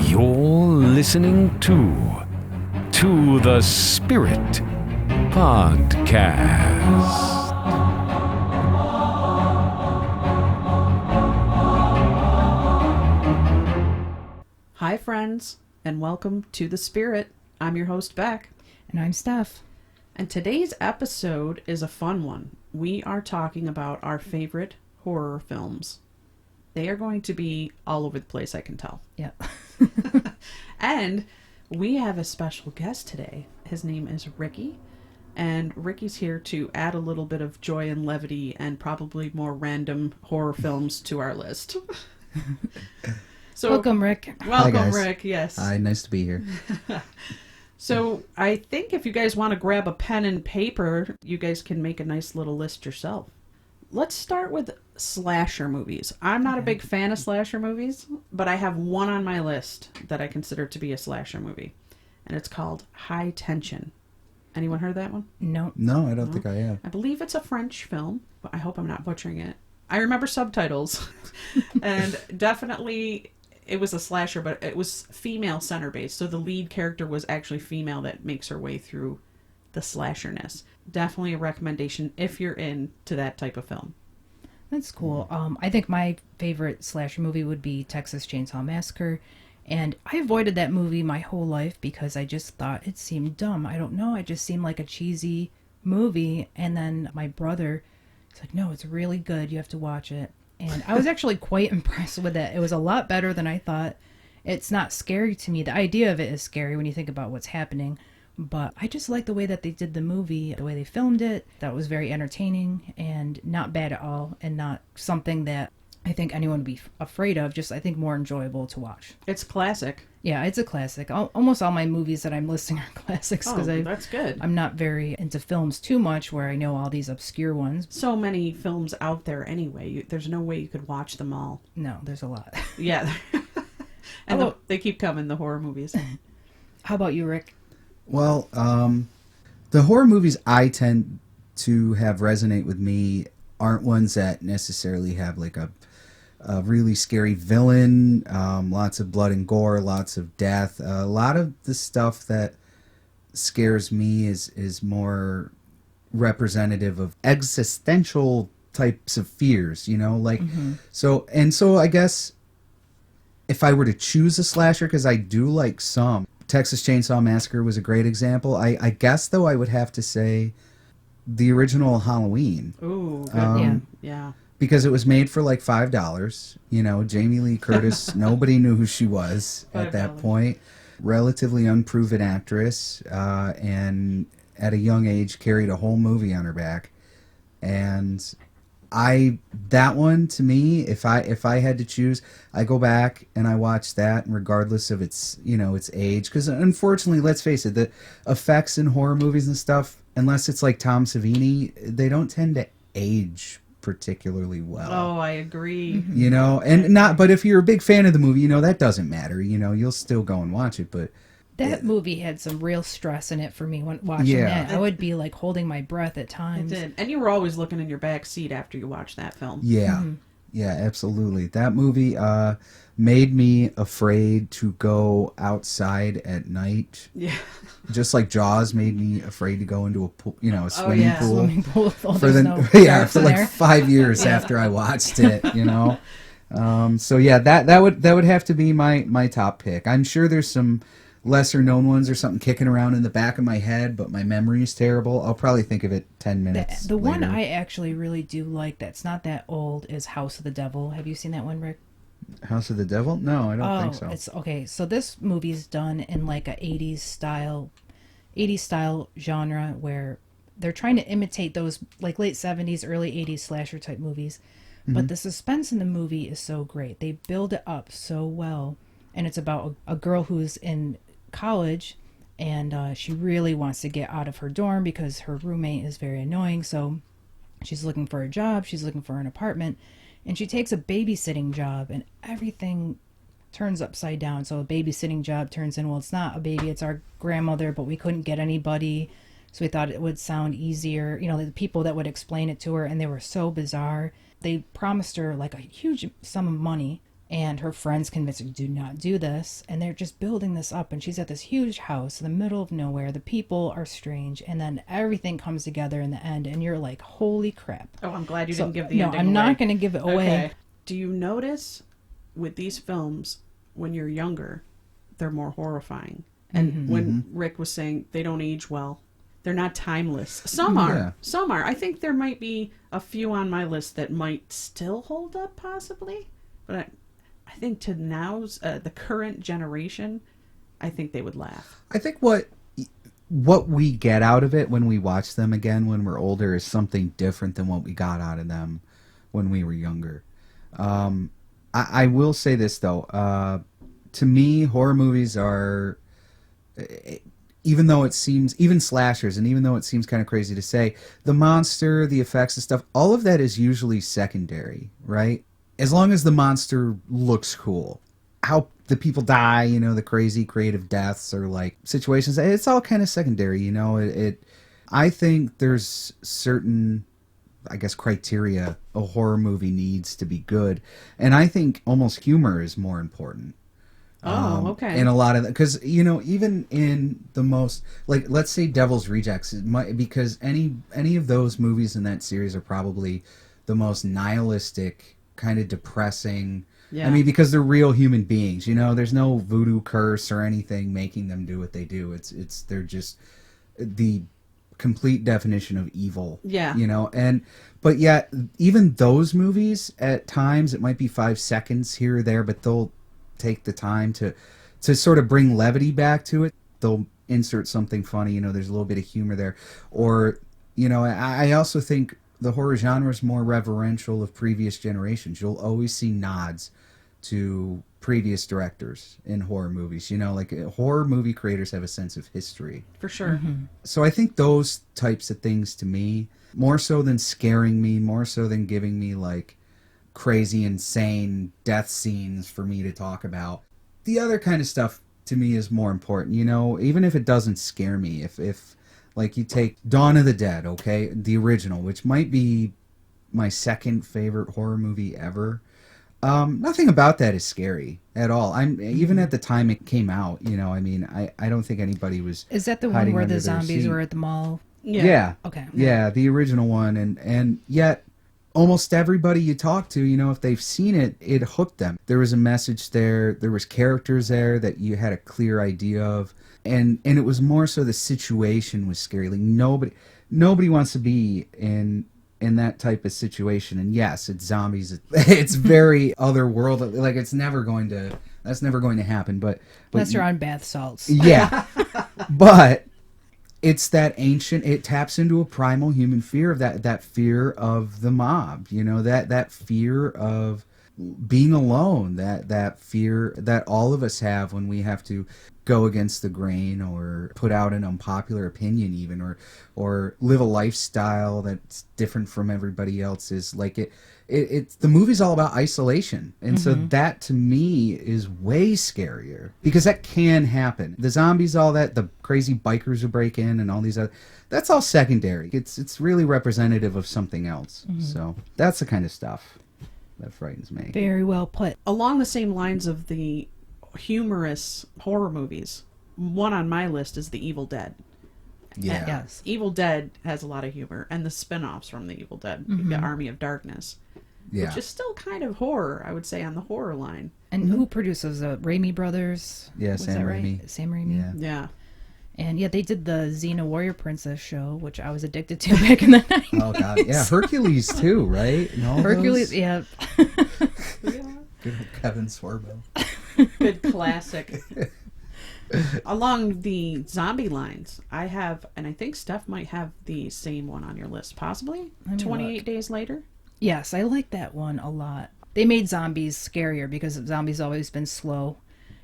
You're listening to the Spirit Podcast. Hi, friends, and welcome to The Spirit. I'm your host, Beck. And I'm Steph. And today's episode is a fun one. We are talking about our favorite horror films. They are going to be all over the place, I can tell. Yep. And we have a special guest today. His name is Ricky. And Ricky's here to add a little bit of joy and levity and probably more random horror films to our list. So, welcome, Rick. Welcome, Hi, guys. Rick. Yes. Hi, nice to be here. So I think if you guys want to grab a pen and paper, you guys can make a nice little list yourself. Let's start with slasher movies. I'm not a big fan of slasher movies, but I have one on my list that I consider to be a slasher movie. And it's called High Tension. Anyone heard of that one? No. No, I don't think I have. I believe it's a French film, but I hope I'm not butchering it. I remember subtitles. And definitely it was a slasher, but it was female center based. So the lead character was actually female that makes her way through the slasherness. Definitely a recommendation if you're into that type of film. That's cool. I think my favorite slasher movie would be Texas Chainsaw Massacre. And I avoided that movie my whole life because I just thought it seemed dumb. I don't know. It just seemed like a cheesy movie. And then my brother was like, no, it's really good. You have to watch it. And I was actually quite impressed with it. It was a lot better than I thought. It's not scary to me. The idea of it is scary when you think about what's happening. But I just like the way that they did the movie, the way they filmed it. That was very entertaining and not bad at all. And not something that I think anyone would be afraid of. Just, I think, more enjoyable to watch. It's classic. Yeah, it's a classic. Almost all my movies that I'm listing are classics. That's good. I'm not very into films too much where I know all these obscure ones. So many films out there anyway. There's no way you could watch them all. No, there's a lot. Yeah. And they keep coming, the horror movies. How about you, Rick? Well, the horror movies I tend to have resonate with me aren't ones that necessarily have like a really scary villain, lots of blood and gore, lots of death. A lot of the stuff that scares me is more representative of existential types of fears, you know, like so I guess if I were to choose a slasher, because I do like some, Texas Chainsaw Massacre was a great example. I guess though I would have to say the original Halloween. Ooh, good. Yeah. Because it was made for like $5. You know, Jamie Lee Curtis, nobody knew who she was at that point. Relatively unproven actress, and at a young age carried a whole movie on her back. And that one to me, if I had to choose, I go back and I watch that, regardless of its age. Because unfortunately, let's face it, the effects in horror movies and stuff, unless it's like Tom Savini, they don't tend to age particularly well. Oh, I agree. You know, but if you're a big fan of the movie, you know, that doesn't matter. You know, you'll still go and watch it, but that movie had some real stress in it for me when watching that. I would be like holding my breath at times. It did. And you were always looking in your back seat after you watched that film. Yeah. Yeah, absolutely. That movie made me afraid to go outside at night. Yeah. Just like Jaws made me afraid to go into a pool, a swimming pool. Swimming pool For like 5 years after I watched it, you know. So yeah, that would have to be my top pick. I'm sure there's some lesser known ones or something kicking around in the back of my head, but my memory is terrible. I'll probably think of it 10 minutes The later. one I actually really do like that's not that old is House of the Devil. Have you seen that one, Rick? House of the Devil? No, I don't think so. It's okay. So this movie's done in like a 80s style genre where they're trying to imitate those like late 70s, early 80s slasher type movies. But the suspense in the movie is so great. They build it up so well. And it's about a girl who's in college and she really wants to get out of her dorm because her roommate is very annoying. So she's looking for a job. She's looking for an apartment. And she takes a babysitting job and everything turns upside down. So a babysitting job turns in, well, it's not a baby, it's our grandmother, but we couldn't get anybody. So we thought it would sound easier. You know, the people that would explain it to her, and they were so bizarre. They promised her like a huge sum of money And her friends convince her, do not do this. And they're just building this up. And she's at this huge house in the middle of nowhere. The people are strange. And then everything comes together in the end. And you're like, holy crap. Oh, I'm glad you didn't give the ending No, I'm not going to give it away. Okay. Do you notice with these films, when you're younger, they're more horrifying? And when Rick was saying they don't age well, they're not timeless. Some are. Yeah. Some are. I think there might be a few on my list that might still hold up, possibly. But I think to now's, the current generation, I think they would laugh. I think what we get out of it when we watch them again when we're older is something different than what we got out of them when we were younger. I will say this, though. To me, horror movies are, even though it seems, even slashers, and even though it seems kind of crazy to say, the monster, the effects and stuff, all of that is usually secondary, right? As long as the monster looks cool. How the people die, you know, the crazy creative deaths or like situations, it's all kind of secondary, you know. I think there's certain, I guess, criteria a horror movie needs to be good. And I think almost humor is more important. Okay. In a lot of because you know, even in the most, like, let's say Devil's Rejects, because any of those movies in that series are probably the most nihilistic, kind of depressing. Yeah. I mean, because they're real human beings, you know. There's no voodoo curse or anything making them do what they do. They're just the complete definition of evil. Yeah. You know, but yet even those movies, at times it might be 5 seconds here or there, but they'll take the time to sort of bring levity back to it. They'll insert something funny, you know, there's a little bit of humor there. Or, you know, I also think the horror genre is more reverential of previous generations. You'll always see nods to previous directors in horror movies. You know, like, horror movie creators have a sense of history. For sure. So I think those types of things, to me, more so than scaring me, more so than giving me like crazy, insane death scenes for me to talk about, the other kind of stuff to me is more important. You know, even if it doesn't scare me, if like you take Dawn of the Dead, okay, the original, which might be my second favorite horror movie ever. Nothing about that is scary at all. Even at the time it came out, you know, I mean, I don't think anybody was. Is that the one hiding where under the their zombies seat. were at the mall? Yeah. Okay. Yeah, the original one, and yet almost everybody you talk to, you know, if they've seen it, it hooked them. There was a message there. There was characters there that you had a clear idea of, and it was more so the situation was scary. Like, nobody wants to be in that type of situation. And yes, it's zombies. It's very otherworldly. Like, that's never going to happen. But Unless you're on bath salts. yeah, but it's that ancient, it taps into a primal human fear of that fear of the mob, you know, that fear of being alone, that fear that all of us have when we have to go against the grain or put out an unpopular opinion even, or live a lifestyle that's different from everybody else's. Like, it's the movie's all about isolation, and so that to me is way scarier, because that can happen. The zombies, all that, the crazy bikers who break in and all these other, that's all secondary. It's really representative of something else. So that's the kind of stuff that frightens me. Very well put. Along the same lines of the humorous horror movies, one on my list is The Evil Dead. Yeah. Yes. Evil Dead has a lot of humor, and the spin-offs from The Evil Dead, the Army of Darkness, Yeah. which is still kind of horror, I would say, on the horror line. And who produces the Raimi brothers? Yeah, Was Sam that right? Raimi. Sam Raimi. Yeah. Yeah. And yeah, they did the Xena Warrior Princess show, which I was addicted to back in the 90s. Oh god. Yeah, Hercules too, right? And all Hercules, those? yeah. Good old Kevin Sorbo. Good classic. Along the zombie lines, I have, and I think Steph might have the same one on your list, possibly. Let me 28 look. Days Later. Yes, I like that one a lot. They made zombies scarier because zombies always been slow.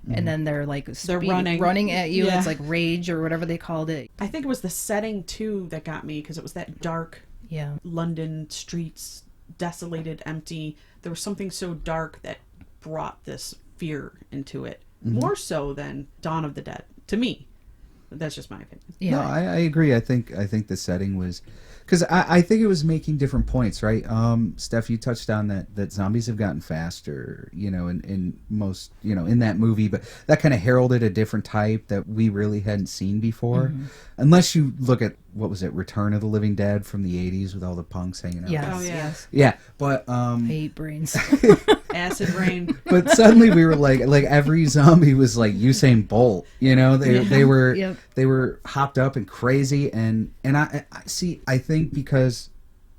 And then they're like running at you. Yeah. It's like rage or whatever they called it. I think it was the setting, too, that got me, because it was that dark Yeah. London streets, desolated, empty. There was something so dark that brought this fear into it. More so than Dawn of the Dead, to me. That's just my opinion. Yeah. No, I agree. I think the setting was, because I think it was making different points, right? Steph, you touched on that zombies have gotten faster, in most, in that movie, but that kind of heralded a different type that we really hadn't seen before, unless you look at, what was it, Return of the Living Dead from the 80s with all the punks hanging out. Yes, Oh, yeah. yes. Yeah, but I hate brains. Acid rain. but suddenly we were like every zombie was like Usain Bolt, they were Yep. they were hopped up and crazy, and I see, I think because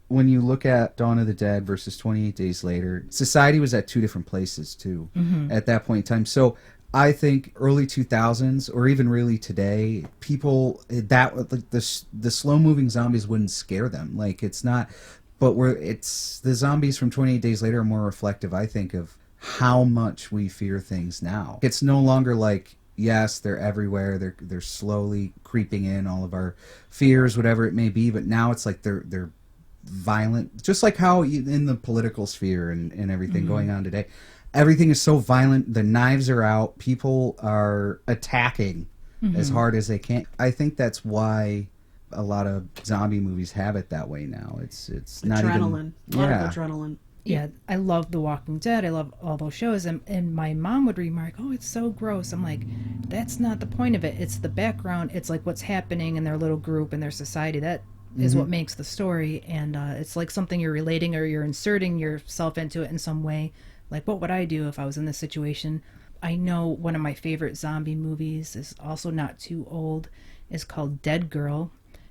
when you look at Dawn of the Dead versus 28 Days Later, society was at two different places too at that point in time. So I think early 2000s, or even really today, people that like the slow moving zombies wouldn't scare them. Like, it's not. But it's the zombies from 28 Days Later are more reflective, I think, of how much we fear things now. It's no longer like, yes, they're everywhere. They're slowly creeping in, all of our fears, whatever it may be. But now it's like they're violent, just like how in the political sphere and everything going on today. Everything is so violent. The knives are out. People are attacking as hard as they can. I think that's why a lot of zombie movies have it that way now. It's not Adrenaline. even... A lot of adrenaline. Yeah, I love The Walking Dead. I love all those shows. And my mom would remark, oh, it's so gross. I'm like, that's not the point of it. It's the background. It's like what's happening in their little group and their society. That is what makes the story. And it's like something you're relating, or you're inserting yourself into it in some way. Like, what would I do if I was in this situation? I know one of my favorite zombie movies is also not too old. It's called Dead Girl.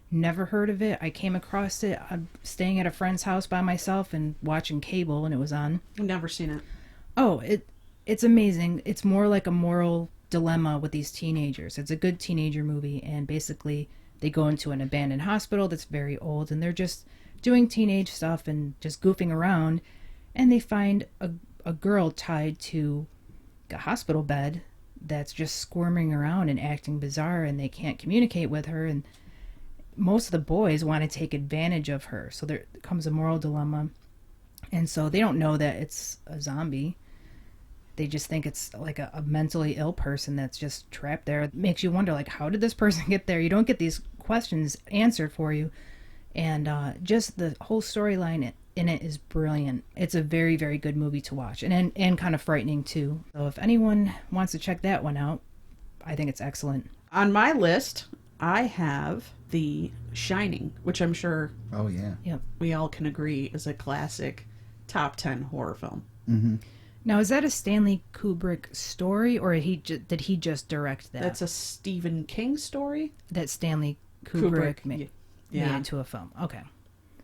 Never heard of it. I came across it. I'm staying at a friend's house by myself and watching cable, and it was on. I've never seen it. Oh, it's amazing. It's more like a moral dilemma with these teenagers. It's a good teenager movie, and basically they go into an abandoned hospital that's very old, and they're just doing teenage stuff and just goofing around, and they find a girl tied to a hospital bed that's just squirming around and acting bizarre, and they can't communicate with her, and most of the boys want to take advantage of her. So there comes a moral dilemma. And so they don't know that it's a zombie. They just think it's like a mentally ill person that's just trapped there. It makes you wonder, like, how did this person get there? You don't get these questions answered for you. And just the whole storyline in it is brilliant. It's a very, very good movie to watch. And kind of frightening, too. So if anyone wants to check that one out, I think it's excellent. On my list, I have The Shining, which I'm sure Oh, yeah. Yep. we all can agree is a classic top 10 horror film. Mm-hmm. Now, is that a Stanley Kubrick story, or did he just direct that? That's a Stephen King story. That Stanley Kubrick made Yeah. into a film. Okay.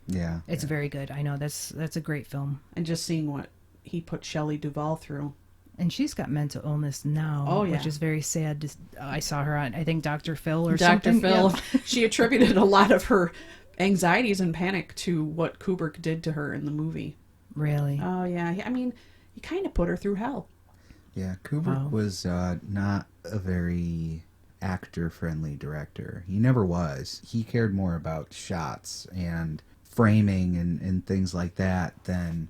Yeah. It's very good. I know that's a great film. And just seeing what he put Shelley Duvall through. And she's got mental illness now, Oh, yeah. which is very sad. I saw her on, I think, Dr. Phil or Dr. something. Phil. Yeah. She attributed a lot of her anxieties and panic to what Kubrick did to her in the movie. Really? Oh, yeah. I mean, he kind of put her through hell. Yeah, Kubrick Wow. was not a very actor-friendly director. He never was. He cared more about shots and framing and things like that than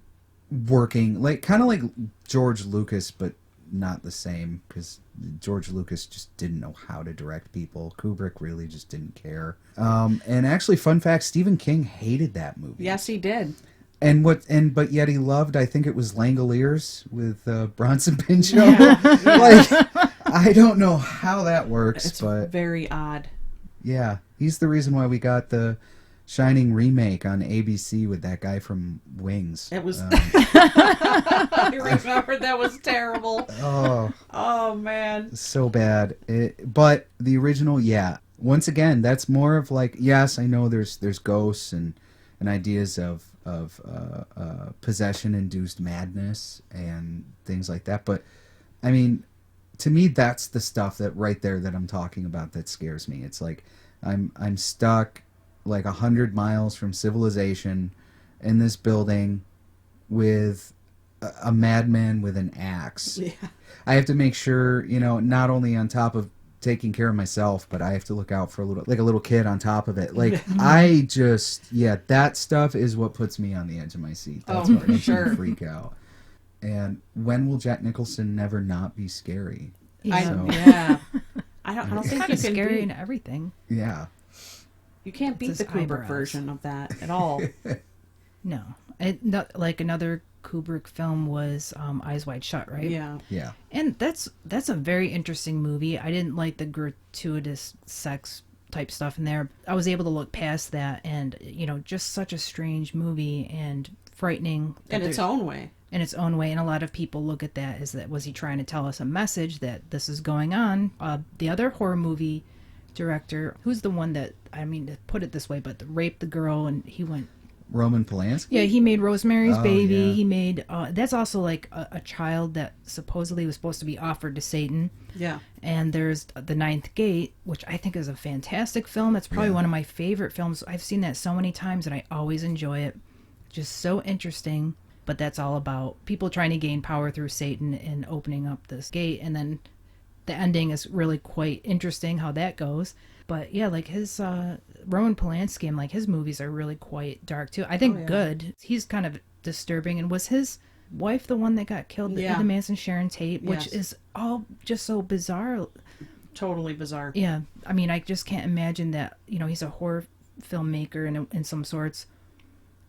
working, like kind of like George Lucas, but not the same, because George Lucas just didn't know how to direct people. Kubrick really just didn't care. And actually, fun fact, Stephen King hated that movie. Yes, he did. But yet he loved, I think it was Langoliers with Bronson Pinchot. Like, I don't know how that works, It's but very odd. yeah, he's the reason why we got the Shining remake on ABC with that guy from Wings. It was... I remember that was terrible. Oh, man. So bad. But the original, yeah. Once again, that's more of like, yes, I know there's ghosts and ideas of possession-induced madness and things like that. But I mean, to me, that's the stuff that right there that I'm talking about that scares me. It's like I'm stuck like 100 miles from civilization in this building with a madman with an axe. Yeah. I have to make sure, not only on top of taking care of myself, but I have to look out for a little kid on top of it. Like, that stuff is what puts me on the edge of my seat. That's what makes me freak out. And when will Jack Nicholson never not be scary? Yeah. Yeah. I don't It's think kind you of can scary beat, and everything. Yeah. you can't beat It's the his Kubrick eyebrows. version of that at all. No. Like another Kubrick film was Eyes Wide Shut, right? Yeah. Yeah. And that's a very interesting movie. I didn't like the gratuitous sex type stuff in there. I was able to look past that, and just such a strange movie and frightening In its own way. in its own way. And a lot of people look at that as, that was he trying to tell us a message that this is going on? The other horror movie director, who's the one that, I mean to put it this way, but raped the girl, and he went. Roman Polanski? Yeah, he made Rosemary's Oh, Baby. yeah. He made that's also like a child that supposedly was supposed to be offered to Satan. Yeah. And there's The Ninth Gate, which I think is a fantastic film. It's probably Yeah. one of my favorite films. I've seen that so many times and I always enjoy it. Just so interesting. But that's all about people trying to gain power through Satan and opening up this gate. And then the ending is really quite interesting how that goes. But yeah, like his Roman Polanski and like his movies are really quite dark too. I think yeah. good. He's kind of disturbing. And was his wife the one that got killed? Yeah. The Manson Sharon Tate, which Yes. is all just so bizarre. Totally bizarre. Yeah, I mean, I just can't imagine that. He's a horror filmmaker in some sorts,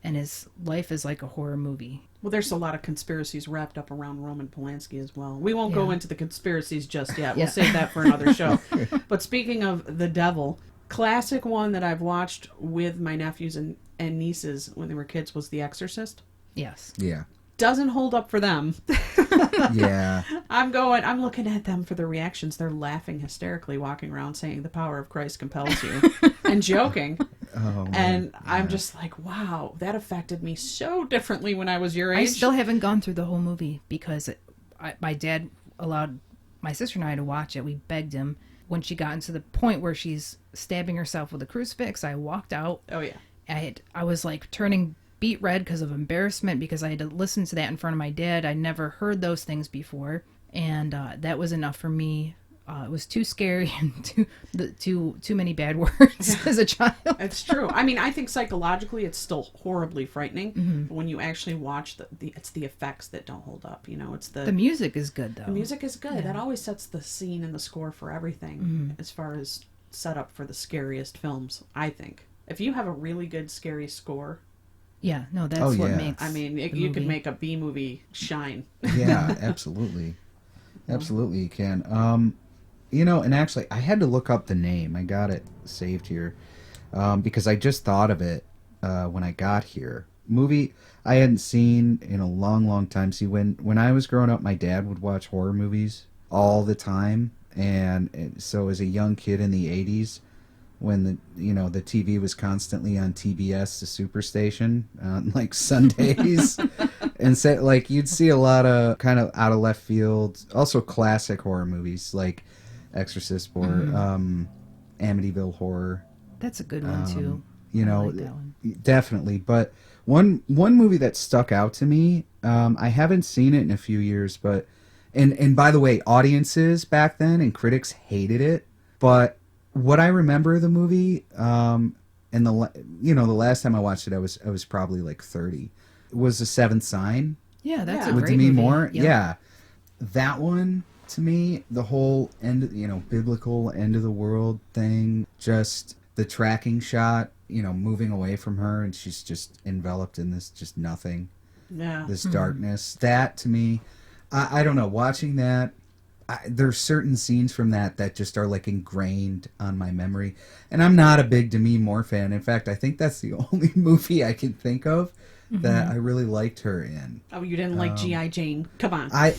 and his life is like a horror movie. Well, there's a lot of conspiracies wrapped up around Roman Polanski as well. We won't go Yeah. into the conspiracies just yet. Yeah. We'll save that for another show. But speaking of the devil, classic one that I've watched with my nephews and nieces when they were kids was The Exorcist. Yes. Yeah. Doesn't hold up for them. Yeah. I'm looking at them for their reactions. They're laughing hysterically, walking around saying the power of Christ compels you and joking. Oh, man. And I'm Yeah. just like, wow, that affected me so differently when I was your age. I still haven't gone through the whole movie because my dad allowed my sister and I to watch it. We begged him. When she got into the point where she's stabbing herself with a crucifix, I walked out. Oh, yeah. I was like turning beet red because of embarrassment because I had to listen to that in front of my dad. I never heard those things before, and that was enough for me. It was too scary and too many bad words as a child. It's true. I mean, I think psychologically it's still horribly frightening. Mm-hmm. But when you actually watch it's the effects that don't hold up. It's The music is good though. the music is good. Yeah. That always sets the scene and the score for everything Mm-hmm. as far as setup for the scariest films, I think. If you have a really good scary score, Yeah, no, that's Oh, what yeah. makes. I mean, the you could movie. make a B movie shine. Yeah, absolutely. Absolutely, you can. And actually, I had to look up the name. I got it saved here because I just thought of it when I got here. Movie I hadn't seen in a long, long time. See, when I was growing up, my dad would watch horror movies all the time, and so as a young kid in the '80s, when the TV was constantly on TBS, the Superstation, on like Sundays, and so like you'd see a lot of kind of out of left field, also classic horror movies like Exorcist or Amityville Horror. That's a good one too. You I know, like that one. definitely. But one movie that stuck out to me, I haven't seen it in a few years, but and by the way, audiences back then and critics hated it, but what I remember of the movie, and the last time I watched it, I was probably like 30. Was The Seventh Sign Yeah, that's Yeah. a with great Demi movie. Moore. Yep. Yeah, that one to me, the whole biblical end of the world thing, just the tracking shot, moving away from her, and she's just enveloped in this just nothing, Yeah. this darkness. That to me, I don't know. Watching that. There's certain scenes from that just are like ingrained on my memory, and I'm not a big Demi Moore fan. In fact, I think that's the only movie I can think of that I really liked her in. Oh, you didn't like G.I. Jane? Come on. I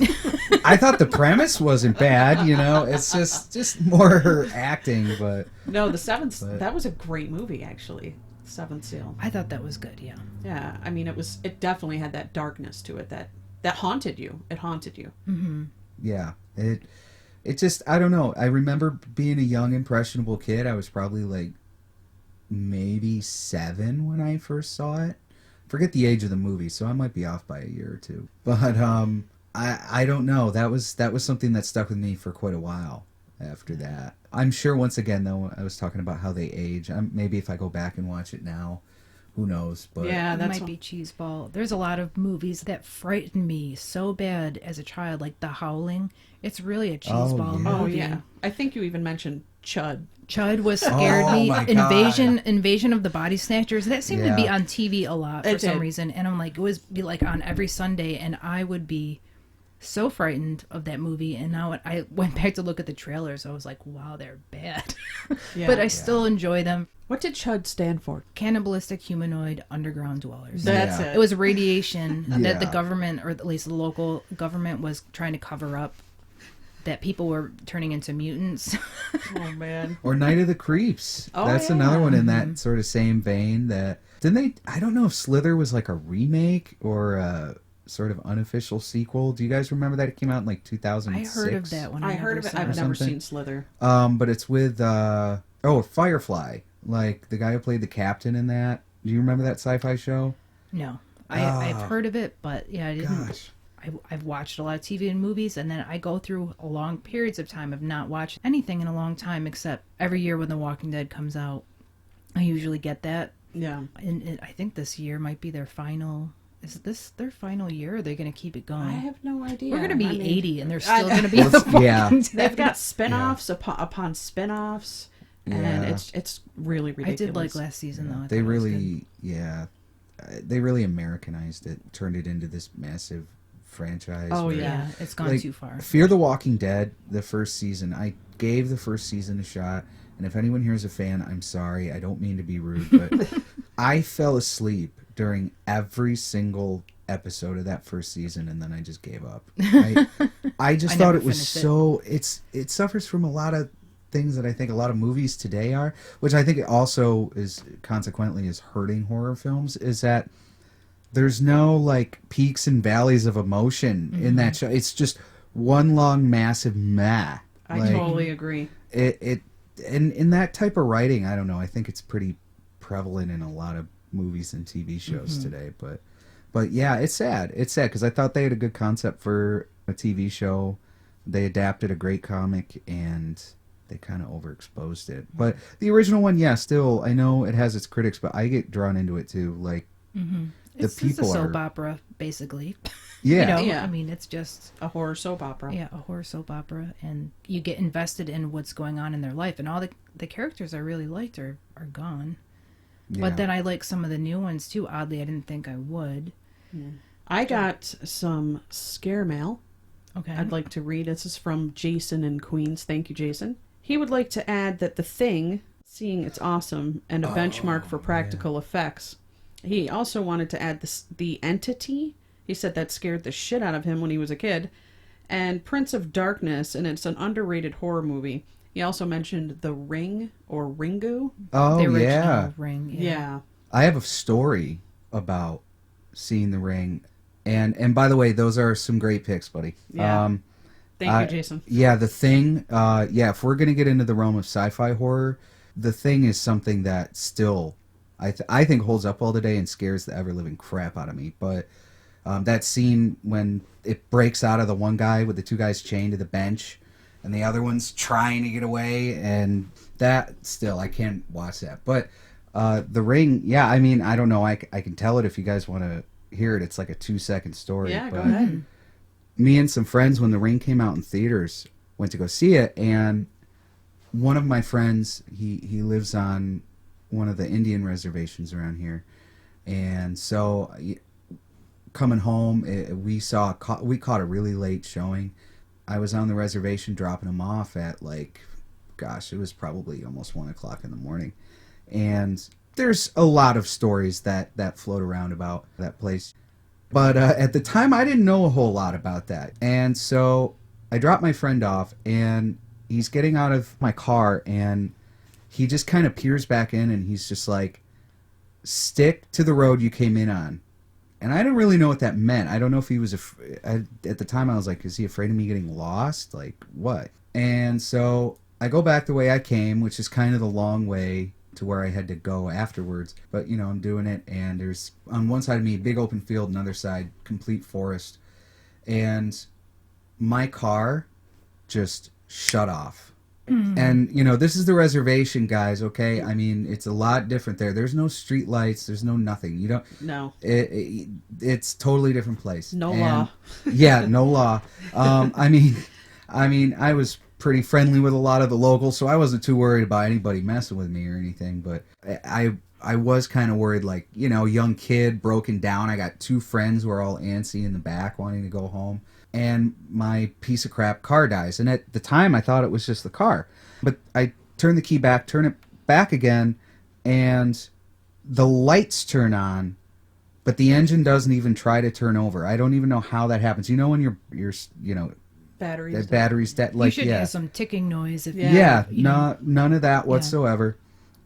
thought the premise wasn't bad, it's just more her acting, but No, The Seventh, But- that was a great movie, actually. Seventh Seal. I thought that was good. Yeah. Yeah, I mean, it definitely had that darkness to it that haunted you. It haunted you. yeah, it just, I don't know. I remember being a young impressionable kid. I was probably like maybe 7 when I first saw it. Forget the age of the movie, so I might be off by a year or two. But I don't know. That was something that stuck with me for quite a while after that. I'm sure once again though, I was talking about how they age. Maybe if I go back and watch it now, who knows? But Yeah, It that's might be cheeseball. There's a lot of movies that frightened me so bad as a child, like The Howling. It's really a cheeseball yeah. Oh movie. yeah, I think you even mentioned Chud. Chud was scared Oh, me. my God. Invasion of the Body Snatchers. That seemed to be Yeah. on TV a lot for It some did. reason, and I'm like, it was be like on every Sunday, and I would be so frightened of that movie. And now when I went back to look at the trailers, I was like, wow, they're bad. Yeah. But I still enjoy them. What did Chud stand for? Cannibalistic humanoid underground dwellers. That's Yeah. it. It was radiation that the Yeah. government, or at least the local government, was trying to cover up. That people were turning into mutants. Oh man. or Night of the Creeps. Oh, That's yeah. another one in that sort of same vein. That didn't they? I don't know if Slither was like a remake or a sort of unofficial sequel. Do you guys remember that? It came out in like 2006. I heard of that one. I heard of it. I've or never something. seen Slither. But it's with Firefly, like the guy who played the captain in that. Do you remember that sci-fi show? No, I've heard of it, but yeah, I didn't. Gosh. I've watched a lot of TV and movies, and then I go through a long periods of time of not watching anything in a long time, except every year when The Walking Dead comes out. I usually get that, Yeah. and I think this year might be their final. Is this their final year? Or are they going to keep it going? I have no idea. We're going to be I mean, 80, and they're still going to be Well, The Walking yeah. Dead. They've got spin-offs upon spin-offs, and Yeah. it's really I ridiculous. did like last season though. I They thought it was good. really, they really Americanized it, turned it into this massive franchise. Oh, where- Yeah, it's gone like, too far. Fear the Walking Dead, the first season, I gave the first season a shot, and if anyone here is a fan, I'm sorry, I don't mean to be rude, but I fell asleep during every single episode of that first season, and then I just gave up. I just I thought never it was finished it. so, it suffers from a lot of things that I think a lot of movies today are, which I think it also is consequently is hurting horror films, is that there's no like peaks and valleys of emotion in that show. It's just one long massive meh. I Like, totally agree. it in that type of writing, I don't know. I think it's pretty prevalent in a lot of movies and TV shows today. But yeah, it's sad. It's sad because I thought they had a good concept for a TV show. They adapted a great comic and they kind of overexposed it. But the original one, yeah, still I know it has its critics, but I get drawn into it too. Like the It's people a soap are, opera, basically. yeah, You know, Yeah. I mean, it's just A horror soap opera. a horror soap opera, and you get invested in what's going on in their life, and all the characters I really liked are gone. yeah. But then I like some of the new ones too. Oddly, I didn't think I would. I got some scare mail. Okay. I'd like to read. This is from Jason in Queens. Thank you, Jason. He would like to add that The Thing, seeing it's awesome, and a benchmark for practical effects. He also wanted to add the Entity. He said that scared the shit out of him when he was a kid. And Prince of Darkness, and it's an underrated horror movie. He also mentioned The Ring, or Ringu. Oh the original yeah. Ring. Yeah. I have a story about seeing The Ring, and by the way, those are some great picks, buddy. Yeah. Thank I- you, Jason. Yeah, The Thing. Yeah, if we're gonna get into the realm of sci-fi horror, The Thing is something that still I think holds up well today and scares the ever living crap out of me. But that scene when it breaks out of the one guy with the two guys chained to the bench, and the other one's trying to get away, and that still I can't watch that. But The Ring, yeah, I mean I don't know. I can tell it if you guys want to hear it. It's like a 2-second story. Yeah, go but ahead. me and some friends, when The Ring came out in theaters, went to go see it, and one of my friends, he lives on one of the Indian reservations around here, and so coming home, we caught a really late showing. I was on the reservation dropping him off at like, gosh, it was probably almost 1 o'clock in the morning, and there's a lot of stories that float around about that place. But at the time, I didn't know a whole lot about that. And so I dropped my friend off, and he's getting out of my car, and he just kind of peers back in, and he's just like, stick to the road you came in on. And I didn't really know what that meant. I don't know if he was... at the time, I was like, is he afraid of me getting lost? Like, what? And so I go back the way I came, which is kind of the long way to where I had to go afterwards. But, you know, I'm doing it, and there's, on one side of me, big open field, another side, complete forest. And my car just shut off. And, you know, this is the reservation, guys, okay? I mean, it's a lot different there. There's no street lights. There's no nothing. You don't... No. It's totally different place. No law. Yeah, no law. I mean, I was pretty friendly with a lot of the locals, so I wasn't too worried about anybody messing with me or anything, but I was kind of worried, like, you know, young kid, broken down. I got 2 friends who are all antsy in the back wanting to go home. And my piece of crap car dies. And at the time, I thought it was just the car. But I turn the key back, turn it back again, and the lights turn on, but the engine doesn't even try to turn over. I don't even know how that happens. You know when your you know, battery's dead? Like, you should hear some ticking noise. If none of that whatsoever.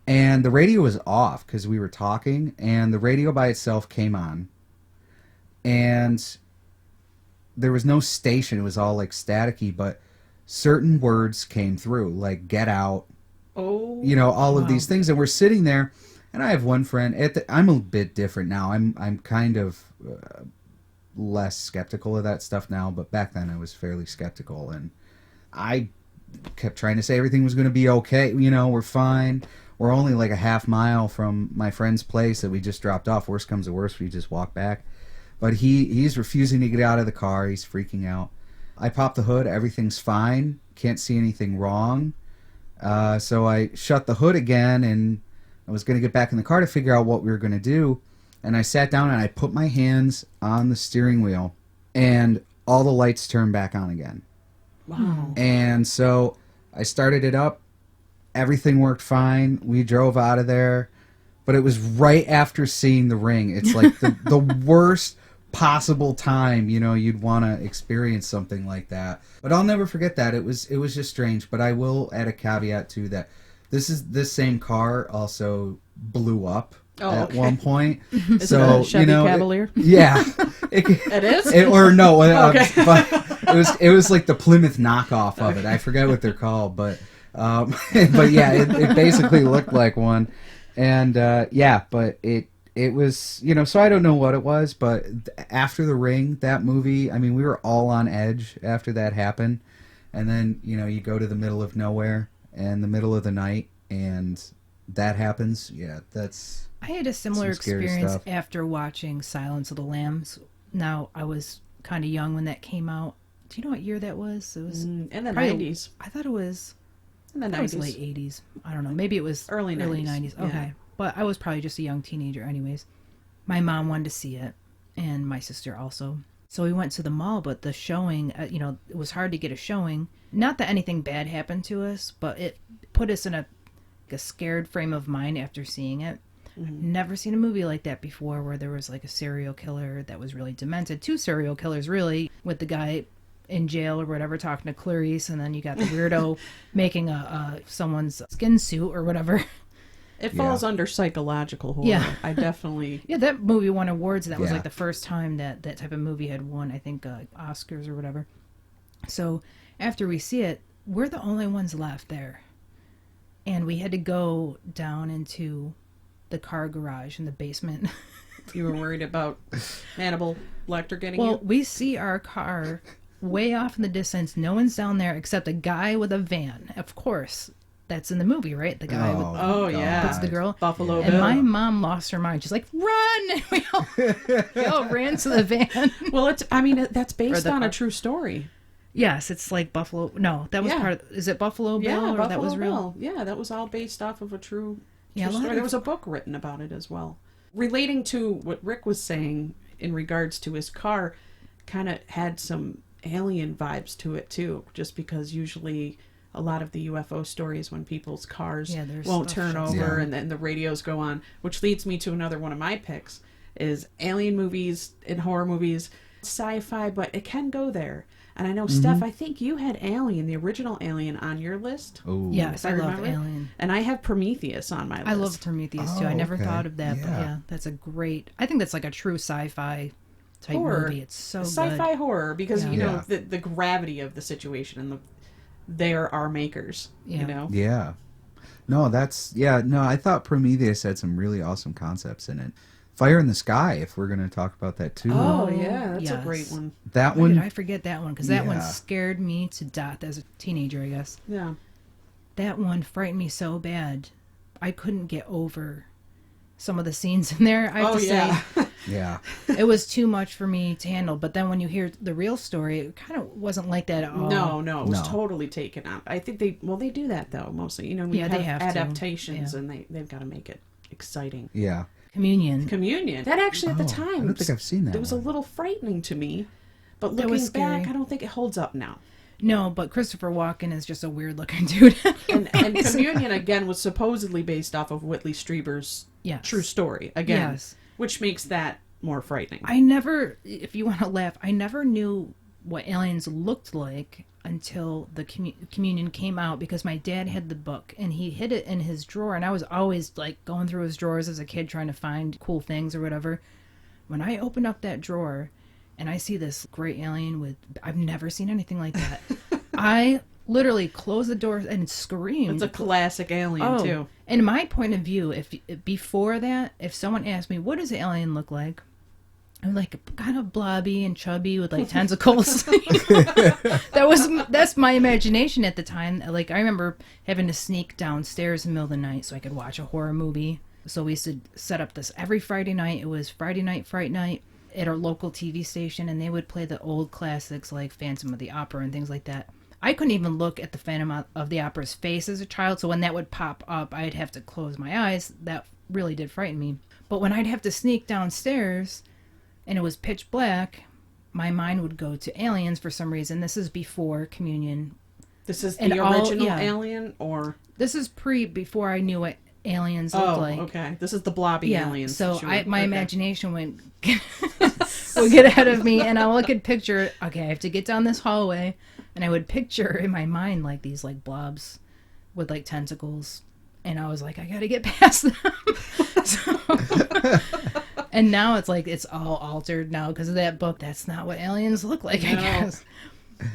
And the radio was off because we were talking, and the radio by itself came on. And there was no station. It was all like staticky, but certain words came through, like "get out." Oh, you know, all of these things. And we're sitting there, and I have one friend. I'm a bit different now. I'm kind of less skeptical of that stuff now, but back then I was fairly skeptical, and I kept trying to say everything was going to be okay. You know, we're fine. We're only like a half mile from my friend's place that we just dropped off. Worst comes to worst, we just walk back. But he's refusing to get out of the car. He's freaking out. I pop the hood. Everything's fine. Can't see anything wrong. So I shut the hood again, and I was going to get back in the car to figure out what we were going to do. And I sat down, and I put my hands on the steering wheel, and all the lights turned back on again. Wow. And so I started it up. Everything worked fine. We drove out of there. But it was right after seeing The Ring. It's like the worst possible time, you know, you'd want to experience something like that. But I'll never forget that. It was just strange. But I will add a caveat to that. This same car also blew up at one point. Is it a Chevy Cavalier? It is? But it was like the Plymouth knockoff of it. I forget what they're called, but yeah, it basically looked like one. And but it was, you know, so I don't know what it was, but after The Ring, that movie, I mean, we were all on edge after that happened. And then, you know, you go to the middle of nowhere and the middle of the night, and that happens. Yeah, that's... I had a similar experience stuff. after watching Silence of the Lambs. Now, I was kind of young when that came out. Do you know what year that was? It was in the 90s. I thought it was... In the 90s. It was late 80s. I don't know. Maybe it was early 90s. Okay. Yeah. But I was probably just a young teenager anyways. My mom wanted to see it, and my sister also. So we went to the mall, but the showing, you know, it was hard to get a showing. Not that anything bad happened to us, but it put us in a scared frame of mind after seeing it. Mm-hmm. Never seen a movie like that before, where there was like a serial killer that was really demented. 2 serial killers, really, with the guy in jail or whatever talking to Clarice, and then you got the weirdo making a someone's skin suit or whatever. It falls under psychological horror. Yeah. I definitely... Yeah, that movie won awards. That was like the first time that type of movie had won, I think, Oscars or whatever. So after we see it, we're the only ones left there. And we had to go down into the car garage in the basement. You were worried about Hannibal Lecter getting Well, you? we see our car way off in the distance. No one's down there except a guy with a van. Of course. That's in the movie, right? The guy with that's the girl. Buffalo And Bill. my mom lost her mind. She's like, run! And we all ran to the van. Well, that's based on a true story. Yes, it's like Buffalo. No, that was part of... Is it Buffalo Bill? Yeah, or Buffalo that was real? Bill. Yeah, that was all based off of a true Yeah, story. There was a book written about it as well. Relating to what Rick was saying in regards to his car, kind of had some alien vibes to it too, just because usually a lot of the UFO stories when people's cars won't turn over and then the radios go on, which leads me to another one of my picks, is alien movies and horror movies, sci-fi, but it can go there. And I know, Steph, I think you had Alien, the original Alien, on your list. Oh. Yes, I love Alien. And I have Prometheus on my list. I love Prometheus, too. I never thought of that, but yeah, that's a great... I think that's like a true sci-fi type movie. It's so sci-fi good. horror, because, you know, the gravity of the situation and they're our makers, you know? Yeah. No, I thought Prometheus had some really awesome concepts in it. Fire in the Sky, if we're going to talk about that too. Oh, yeah, that's a great one. That one... I forget that one, because that one scared me to death as a teenager, I guess. Yeah. that one frightened me so bad. I couldn't get over some of the scenes in there. I have to say, Yeah. it was too much for me to handle. But then when you hear the real story, it kind of wasn't like that at all. No, it was No. totally taken out. I think they do that though mostly. You know, we Yeah, they have to. adaptations, Yeah. and they've got to make it exciting. Yeah. Communion. That actually at the Oh, time, I don't think I've seen that It was one. a little frightening to me, but That was looking back, scary. I don't think it holds up now. No, but Christopher Walken is just a weird looking dude. And Communion again was supposedly based off of Whitley Strieber's Yes. true story again, Yes. which makes that more frightening. I never, if you want to laugh, I never knew what aliens looked like until the Communion came out, because my dad had the book and he hid it in his drawer, and I was always like going through his drawers as a kid trying to find cool things or whatever. When I open up that drawer and I see this great alien with, I've never seen anything like that. I literally closed the door and screamed. It's a classic alien too. In my point of view, if before that, if someone asked me, what does an alien look like? I'm like kind of blobby and chubby with like tentacles. That's my imagination at the time. Like I remember having to sneak downstairs in the middle of the night so I could watch a horror movie. So we used to set up this every Friday night. It was Friday night, Fright Night at our local TV station, and they would play the old classics like Phantom of the Opera and things like that. I couldn't even look at the Phantom of the Opera's face as a child, so when that would pop up, I'd have to close my eyes. That really did frighten me. But when I'd have to sneak downstairs and it was pitch black, my mind would go to aliens for some reason. This is before Communion. This is And the all- original yeah. Alien, or This is before I knew what aliens looked like. okay. This is the blobby Yeah, aliens. so that my okay. imagination would get ahead of me, and I would could picture, okay, I have to get down this hallway, and I would picture in my mind like these like blobs with like tentacles, and I was like, I gotta get past them. So, and now it's like it's all altered now because of that book. That's not what aliens look like, I No. guess.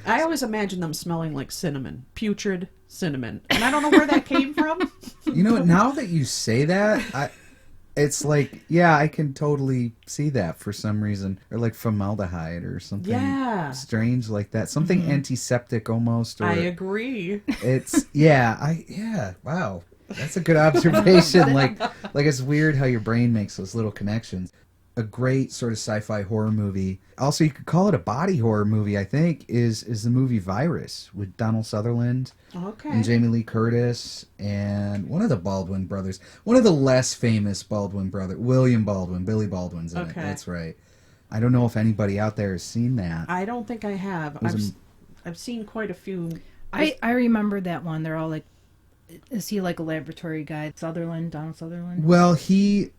I always imagine them smelling like cinnamon, putrid cinnamon, and I don't know where that came from. You know, now that you say that, it's like, yeah, I can totally see that for some reason. Or like formaldehyde or something strange like that. Something antiseptic almost. Or I agree. It's, wow. That's a good observation. like it's weird how your brain makes those little connections. A great sort of sci-fi horror movie. Also, you could call it a body horror movie, I think, is the movie Virus with Donald Sutherland Okay. and Jamie Lee Curtis and one of the Baldwin brothers. One of the less famous Baldwin brothers. William Baldwin. Billy Baldwin's in it. Okay. That's right. I don't know if anybody out there has seen that. I don't think I have. I've seen quite a few. I remember that one. They're all like, is he like a laboratory guy? Donald Sutherland? Well, he's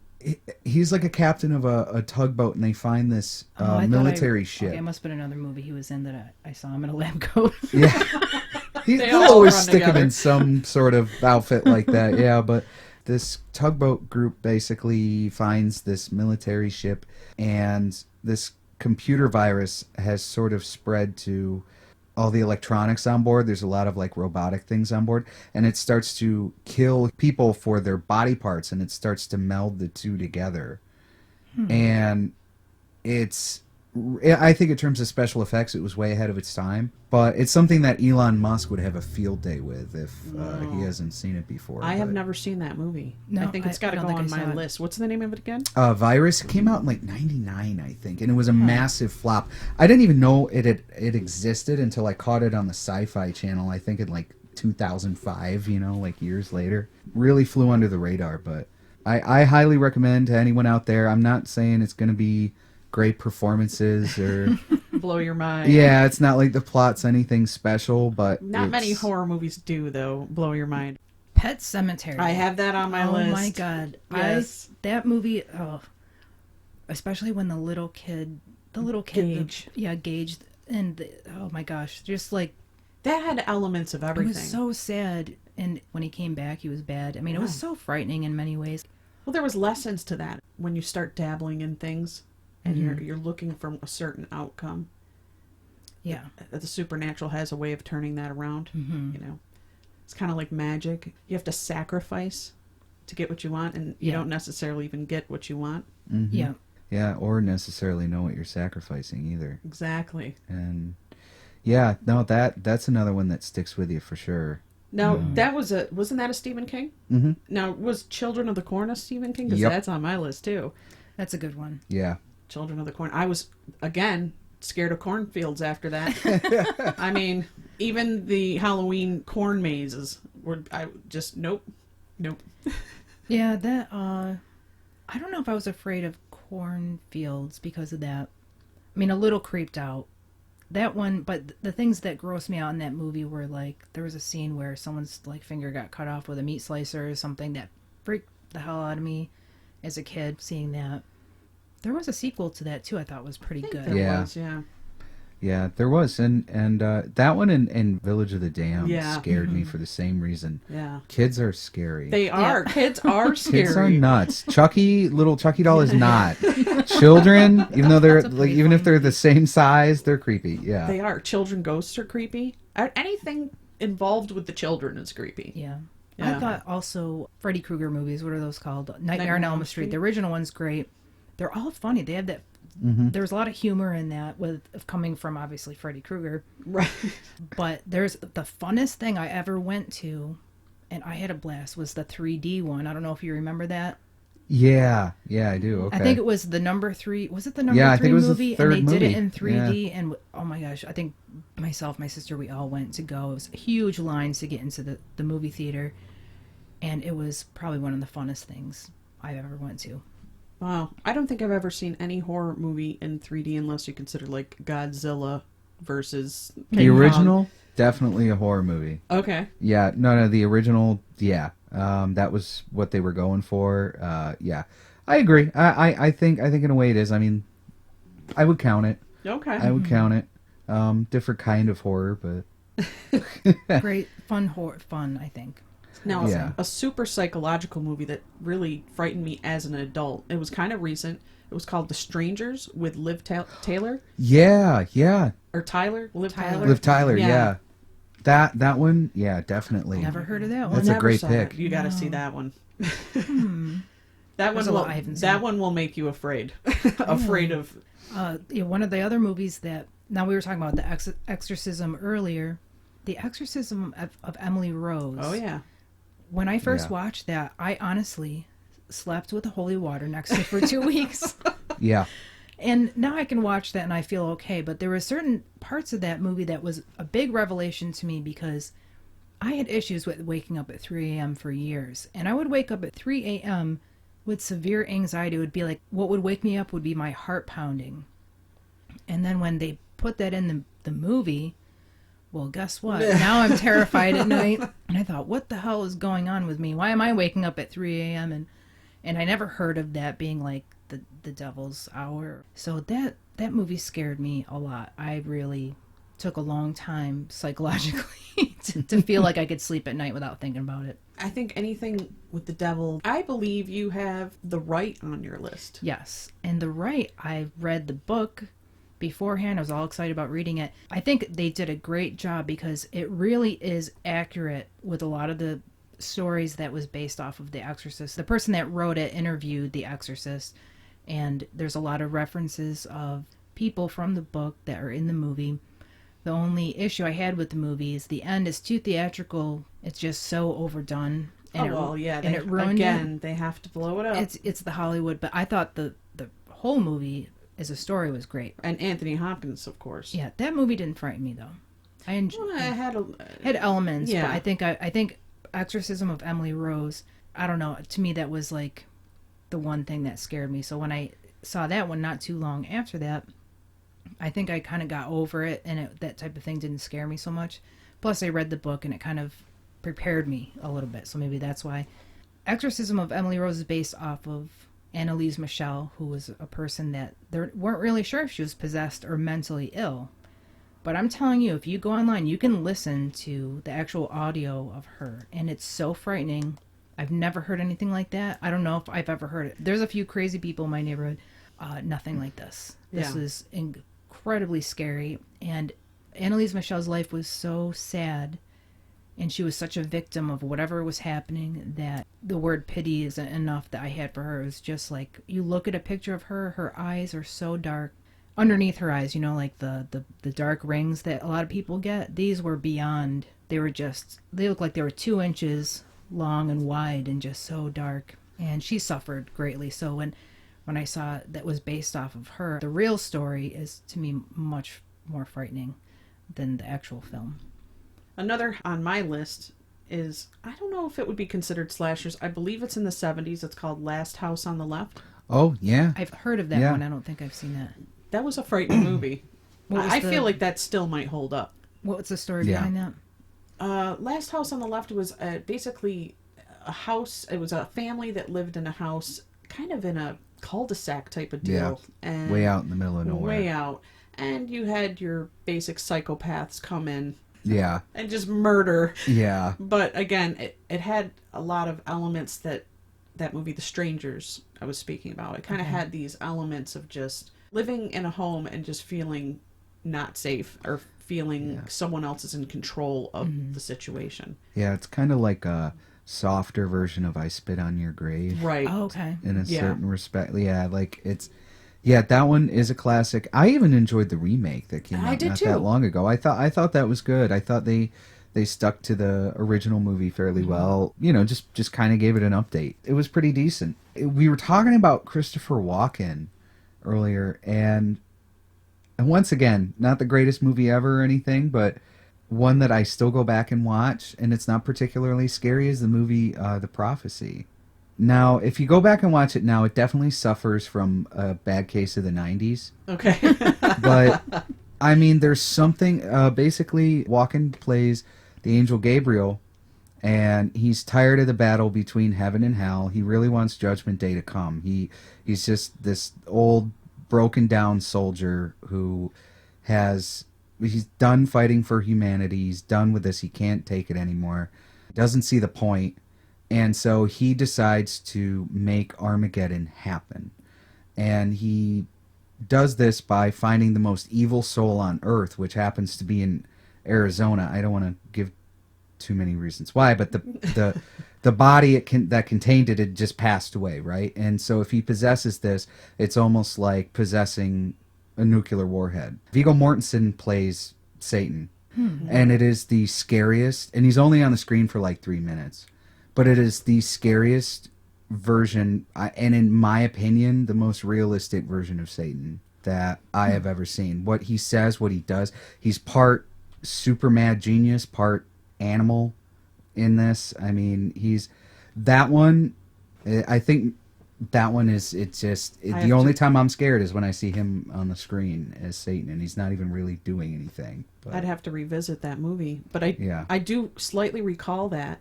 like a captain of a tugboat, and they find this I thought military ship. Okay, it must have been another movie he was in that I saw him in a lab coat. Yeah. They They'll all always run stick him together. in some sort of outfit like that. Yeah, but this tugboat group basically finds this military ship, and this computer virus has sort of spread to all the electronics on board. There's a lot of like robotic things on board, and it starts to kill people for their body parts, and it starts to meld the two together. And I think in terms of special effects, it was way ahead of its time. But it's something that Elon Musk would have a field day with if he hasn't seen it before. I have But, never seen that movie. No, I think it's I got to don't go think on I saw my it. list. What's the name of it again? Virus came out in like '99, I think, and it was a massive flop. I didn't even know it existed until I caught it on the Sci-Fi Channel. I think in like 2005, like years later. Really flew under the radar, but I highly recommend to anyone out there. I'm not saying it's going to be great performances or Blow your mind. yeah, it's not like the plot's anything special, but Not many it's- horror movies do, though. Blow your mind. Pet Cemetery. I have that on my list. Oh my god. Yes. That movie, especially when the little kid, Gage. Gage, and oh my gosh, just like, That had elements of it everything. was so sad, and when he came back, he was bad. I mean, it was so frightening in many ways. Well, there was lessons to that when you start dabbling in things and you're looking for a certain outcome. Yeah. The supernatural has a way of turning that around. It's kind of like magic. You have to sacrifice to get what you want, and you Yeah. don't necessarily even get what you want. Yeah. Yeah, or necessarily know what you're sacrificing either. Exactly. And yeah, no, that's another one that sticks with you for sure. Now, wasn't that a Stephen King? Mm-hmm. Now, was Children of the Corn a Stephen King? Because Yep. that's on my list, too. That's a good one. Yeah. Children of the Corn. I was, again, scared of cornfields after that. I mean, even the Halloween corn mazes were, nope. Yeah, that, I don't know if I was afraid of cornfields because of that. I mean, a little creeped out. That one, but the things that grossed me out in that movie were like, there was a scene where someone's like finger got cut off with a meat slicer or something that freaked the hell out of me as a kid seeing that. There was a sequel to that too I thought was pretty good. There Yeah. was, yeah. Yeah, there was. And that one and Village of the Damned Yeah. scared me for the same reason. Yeah. Kids are scary. They are. Kids are scary. Kids are nuts. Little Chucky doll is not. Children, even though they're That's a like, pretty even if funny they're the same size, they're creepy. Yeah. They are. Children ghosts are creepy. Anything involved with the children is creepy. Yeah. Yeah. I thought also Freddy Krueger movies, what are those called? Nightmare on Elm Street. The original one's great. They're all funny. They have that. There's a lot of humor in that coming from obviously Freddy Krueger. Right. But there's the funnest thing I ever went to, and I had a blast, was the 3D one. I don't know if you remember that. Yeah, I do. Okay. I think it was the number 3. Was it the number Yeah, I 3 think it was the movie? third And they did it movie. in 3D. And oh my gosh, I think myself, my sister, we all went to go. It was huge lines to get into the movie theater. And it was probably one of the funnest things I ever went to. Wow. I don't think I've ever seen any horror movie in 3D unless you consider like Godzilla versus the King Kong. original, definitely a horror movie. Okay. Yeah, no, the original, yeah. That was what they were going for. Yeah, I agree. I think in a way it is. I mean, I would count it. Okay. I would count it. Different kind of horror, but Great, fun, I think. Now, Yeah. a super psychological movie that really frightened me as an adult. It was kind of recent. It was called The Strangers with Liv Taylor. yeah. Or Tyler? Liv Tyler. Liv Tyler, Yeah. yeah. That one, yeah, definitely. Never heard of that one. That's a Never great saw pick. it. You got to see that one. That There's one a will, lot I haven't that seen. one will make you afraid. Afraid of. Yeah, one of the other movies that, now we were talking about the Exorcism earlier. The Exorcism of Emily Rose. Oh, yeah. When I first Yeah. watched that, I honestly slept with the holy water next to me for 2 weeks. Yeah. And now I can watch that and I feel okay. But there were certain parts of that movie that was a big revelation to me because I had issues with waking up at 3 a.m. for years. And I would wake up at 3 a.m. with severe anxiety. It would be like, what would wake me up would be my heart pounding. And then when they put that in the movie, well, guess what? Now I'm terrified at night. And I thought, what the hell is going on with me? Why am I waking up at 3 a.m.? And I never heard of that being like the devil's hour. So that movie scared me a lot. I really took a long time psychologically to feel like I could sleep at night without thinking about it. I think anything with the devil. I believe you have The Right on your list. Yes. And The Right, I read the book beforehand. I was all excited about reading it. I think they did a great job because it really is accurate with a lot of the stories that was based off of The Exorcist. The person that wrote it interviewed The Exorcist, and there's a lot of references of people from the book that are in the movie. The only issue I had with the movie is the end is too theatrical. It's just so overdone. And And it ruined it. They have to blow it up. It's the Hollywood, but I thought the whole movie as a story was great. And Anthony Hopkins, of course. Yeah, that movie didn't frighten me though. I enjoyed. Well, it Had elements, Yeah. but I think Exorcism of Emily Rose. I don't know. To me, that was like the one thing that scared me. So when I saw that one not too long after that, I think I kind of got over it, and that type of thing didn't scare me so much. Plus, I read the book, and it kind of prepared me a little bit. So maybe that's why. Exorcism of Emily Rose is based off of Annalise Michel, who was a person that they weren't really sure if she was possessed or mentally ill. But I'm telling you, if you go online, you can listen to the actual audio of her, and it's so frightening. I've never heard anything like that. I don't know if I've ever heard it. There's a few crazy people in my neighborhood. Nothing like this. This is incredibly scary. And Annalise Michel's life was so sad, and she was such a victim of whatever was happening that the word pity isn't enough that I had for her. It was just like, you look at a picture of her, her eyes are so dark. Underneath her eyes, like the dark rings that a lot of people get, these were beyond. they looked like they were 2 inches long and wide and just so dark. And she suffered greatly. So when I saw that was based off of her, the real story is, to me, much more frightening than the actual film. Another on my list is, I don't know if it would be considered slashers. I believe it's in the 70s. It's called Last House on the Left. Oh, yeah. I've heard of that Yeah. one. I don't think I've seen that. That was a frightening movie. I the- feel like that still might hold up. What was the story Yeah. behind that? Last House on the Left was basically a house. It was a family that lived in a house kind of in a cul-de-sac type of deal. And Way out in the middle of nowhere. Way out. And you had your basic psychopaths come in Yeah. and just murder. Yeah. But again, it had a lot of elements that movie, The Strangers, I was speaking about. It kind of had these elements of just living in a home and just feeling not safe, or feeling someone else is in control of the situation. Yeah, it's kind of like a softer version of I Spit on Your Grave. Right. Oh, okay. In a Yeah. certain respect. Yeah, like it's... Yeah, that one is a classic. I even enjoyed the remake that came out did not too. that long ago. I thought that was good. I thought they stuck to the original movie fairly well. You know, just kind of gave it an update. It was pretty decent. We were talking about Christopher Walken earlier, and once again, not the greatest movie ever or anything, but one that I still go back and watch, and it's not particularly scary, is the movie The Prophecy. Now, if you go back and watch it now, it definitely suffers from a bad case of the 90s. Okay. But, I mean, there's something... basically, Walken plays the angel Gabriel, and he's tired of the battle between heaven and hell. He really wants Judgment Day to come. He's just this old, broken-down soldier who he's done fighting for humanity. He's done with this. He can't take it anymore. Doesn't see the point. And so he decides to make Armageddon happen. And he does this by finding the most evil soul on Earth, which happens to be in Arizona. I don't want to give too many reasons why, but the body that contained it had just passed away, right? And so if he possesses this, it's almost like possessing a nuclear warhead. Viggo Mortensen plays Satan. And it is the scariest, and he's only on the screen for like 3 minutes. But it is the scariest version, and in my opinion, the most realistic version of Satan that I have ever seen. What he says, what he does. He's part super mad genius, part animal in this. I mean, that one, I think that one is, the only time I'm scared is when I see him on the screen as Satan, and he's not even really doing anything. But, I'd have to revisit that movie. But I do slightly recall that.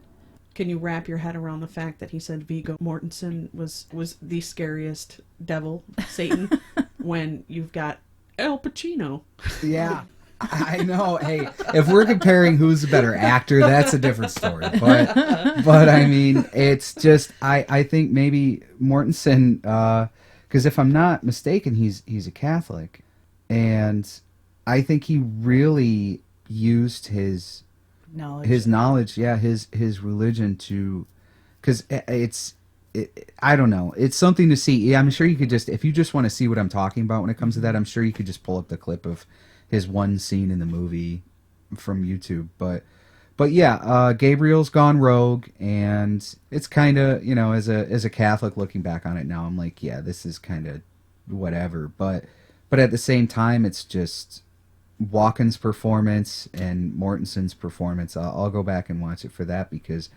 Can you wrap your head around the fact that he said Viggo Mortensen was the scariest devil, Satan, when you've got Al Pacino? Yeah, I know. Hey, if we're comparing who's the better actor, that's a different story. But I mean, it's just I think maybe Mortensen, because if I'm not mistaken, he's a Catholic, and I think he really used his knowledge, his religion to, because I don't know, it's something to see. Yeah, I'm sure you could just, if you just want to see what I'm talking about when it comes to that, I'm sure you could just pull up the clip of his one scene in the movie from YouTube. But yeah, Gabriel's gone rogue, and it's kind of, you know, as a Catholic looking back on it now, I'm like, yeah, this is kind of whatever. But at the same time, it's just Walken's performance and Mortensen's performance. I'll go back and watch it for that, because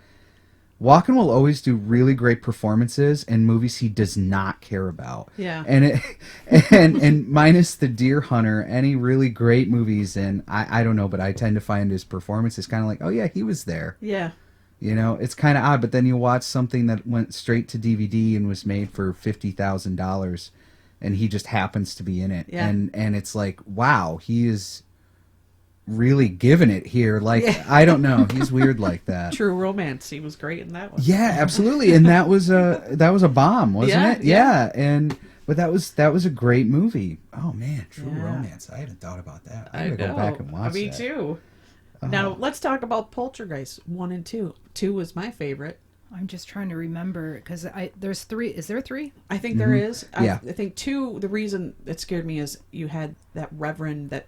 Walken will always do really great performances in movies he does not care about. Yeah. And minus The Deer Hunter, any really great movies, and I don't know, but I tend to find his performance is kind of like, oh yeah, he was there. Yeah. You know, it's kind of odd, but then you watch something that went straight to DVD and was made for $50,000, and he just happens to be in it. Yeah. And it's like, wow, he is really giving it here. Like, I don't know. He's weird like that. True Romance. He was great in that one. Yeah, absolutely. And that was a bomb, wasn't Yeah, it? Yeah. But that was a great movie. Oh man, True Romance. I hadn't thought about that. I'm gonna go back and watch Me that. too. Now let's talk about Poltergeist 1 and 2. 2 was my favorite. I'm just trying to remember, because there's 3. Is there 3? I think there is. Yeah. I think 2, the reason it scared me is you had that reverend that